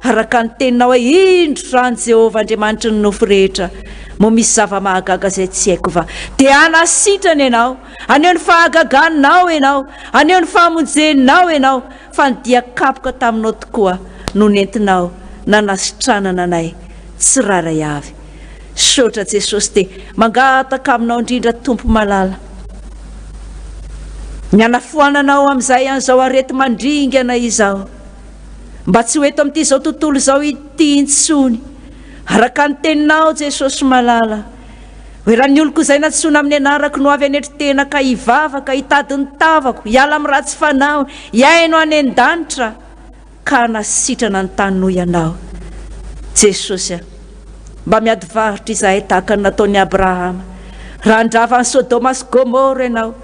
Speaker 4: araka ny teninao hoe indro rany Jehovah Andriamanitra ny nofo rehetra mo misy zava-mahagaga zay tsy haiko va dia anasitrana ianao aneo ny fahagaganao ianao aneo ny fahamonjenao ianao fa nidiakapoka taminao tokoa no nentinao nanasitranana anay tsy raray avy sotra jesosy dia mangataka aminao indrindra tompo malala ny anafoananao amin'izay an'izao arety mandringana izao mba tsy ho eto amin'ity izao tontolo izao ity intsony araka ny teninao jesosy malala hoe raha ny oloko izay natsoina amin'ny anarako no avy anetry tena ka hivavaka hitady ny tavako hiala amin'ny ratsy fanao hiaino any an-danitra ka nasitrana ny tanino ianao jesosy mba miady varitra izahay tahaka ny nataony Abrahama raha andrava ny Sodoma sy Gomora ianao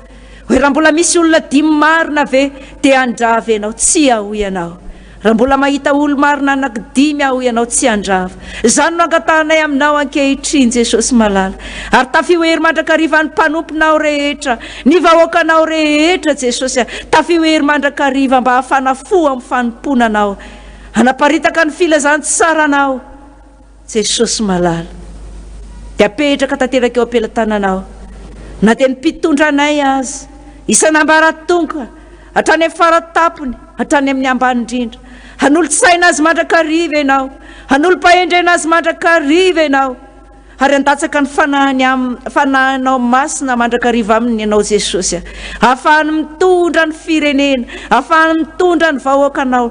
Speaker 4: hoe raha mbola misy olona dimy marina ve dia andrava ianao tsy aho ianao raha mbola mahita olo marina anankidimy aho ianao tsy andrava izany no angatahanay aminao ankehitriny jesosy malala ary tafiohery mandrakariva ny mpanomponao rehetra ny vahoakanao rehetra jesosy tafiohery mandrakariva mba hafana fo amin'ny fanomponanao hanaparitaka ny filazantssaranao jesosy malala dia apetraka tanteraka eo ampelantananao na dia ny mpitondra anay azy isan'ambaratonga hatrany amin'ny faratapony hatrany amin'ny ambany indrindra hanolo-tsaina azy mandrakariva ianao hanolo-pahendrena azy mandrakariva ianao ary andatsaka ny fanahinao masina mandrakariva aminy ianao jesosy ahafahany mitondra ny firenena ahafahany mitondra ny vahoakanao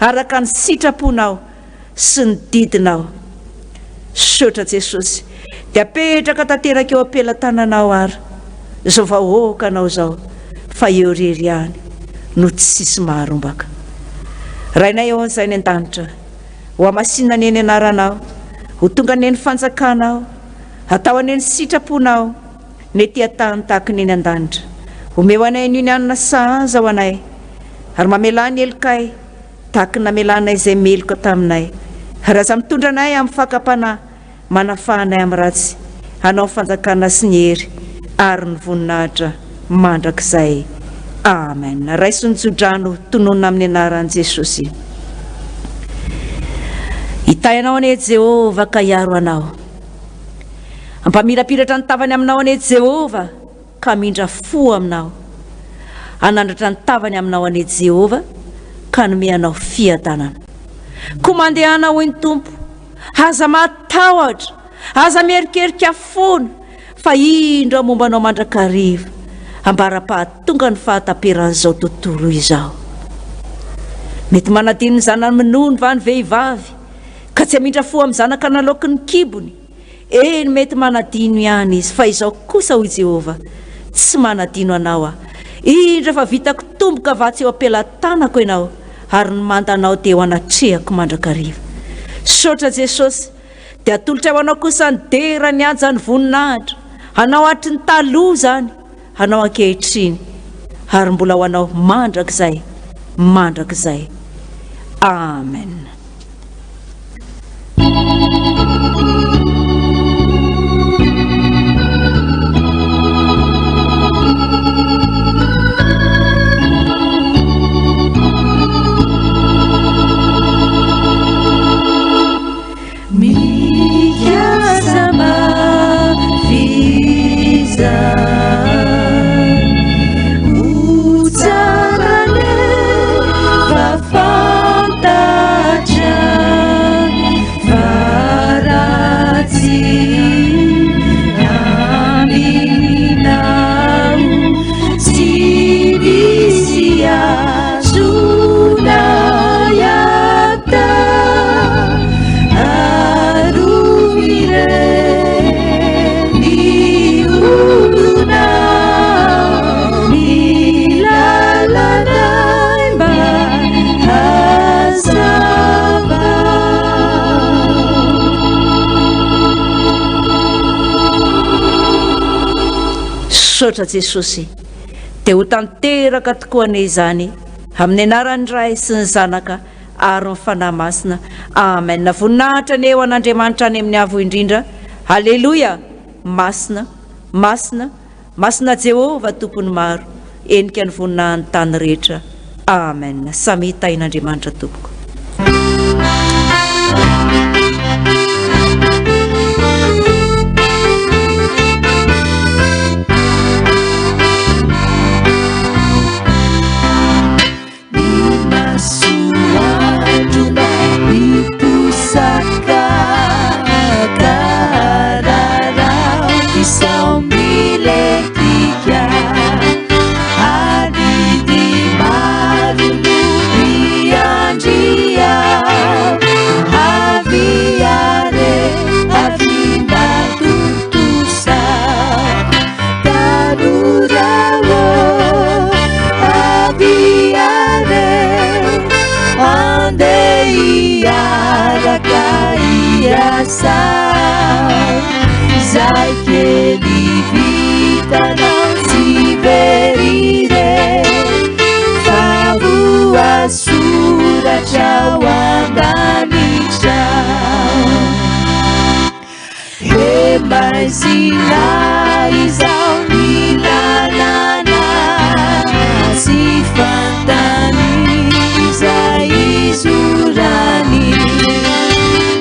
Speaker 4: araka ny sitraponao sy ny didinao sotra jesosy dia apetraka tanteraka eo ampelantananao ary izao vahoakanao zao fa eo rery ihany no tsisy maharombaka rainay eo an'izay ny an-danitra ho amasinana eny anaranao ho tonga neny fanjakanao atao aneny sitraponao nety atahany tahaka neny an-danitra homeo anay ny unianina sahaza ho anay ary mamelany elokay tahaka namelanay izay meloka taminay ary aza mitondra anay amin'ny fakapanahy manafahanay amin'ny ratsy hanao fanjakana sy ny hery ary ny voninahitra mandrakizay amen raiso ny jodrano tononona amin'ny anaran'i jesosy hitainao ane Jehovah ka hiaro anao ampamirapiratra ny tavany aminao ane Jehovah ka mindra fo aminao anandratra ny tavany aminao ane Jehovah ka nomeanao fiadanana ko mandehana hoy ny tompo aza matahotra aza mierikerika fona fa indro mombanao mandrakariva ambara-pahatonga ny fahataperan'izao tontolo izao mety manadiny ny zanany minono va ny vehivavy ka tsy hamindra fo amin'ny zanaka nalaoky ny kibony eny mety manadino ihany izy fa izao kosa hoy Jehovah tsy manadino anao indro fa vitako tomboka vatsy eo ampelantanako ianao ary ny mandanao dia ho anatrehako mandrakariva sotra jesosy dia atolotra ho anao kosa ny dera ny anja ny voninahitra hanao atry ny taloha zany hanao ankehitriny ary mbola ho anao mandrakizay amen sotra jesosy dia ho tanteraka tokoa ane izany amin'ny anaran'ny ray sy ny zanaka ary ny fanahy masina. Amen. Voninahitra ny eo an'Andriamanitra any amin'ny avo indrindra. Halleloia. Masina, masina, masina Jehova tompony maro, enika ny voninahiny tany rehetra. Amen. Samy tain'Andriamanitra tompoko.
Speaker 3: Zay kely vitanao tsy verire, fa voasoratra ao an-danitrao. Maizina izao ny lalàna sy fantany izay izorany,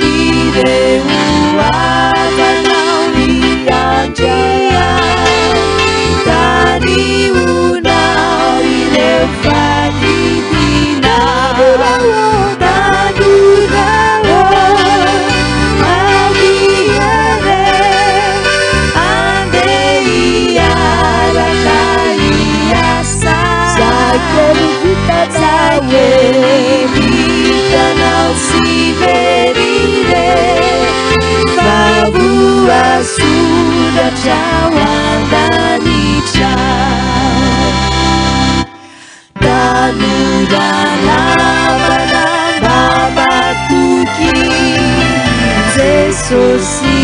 Speaker 3: ireo avanao ny andrea, tarionao ireo fadidinao. Vitanao si verire, fa voasoratra ao an-danitrao. Tanora lavana mba matoky Jesosy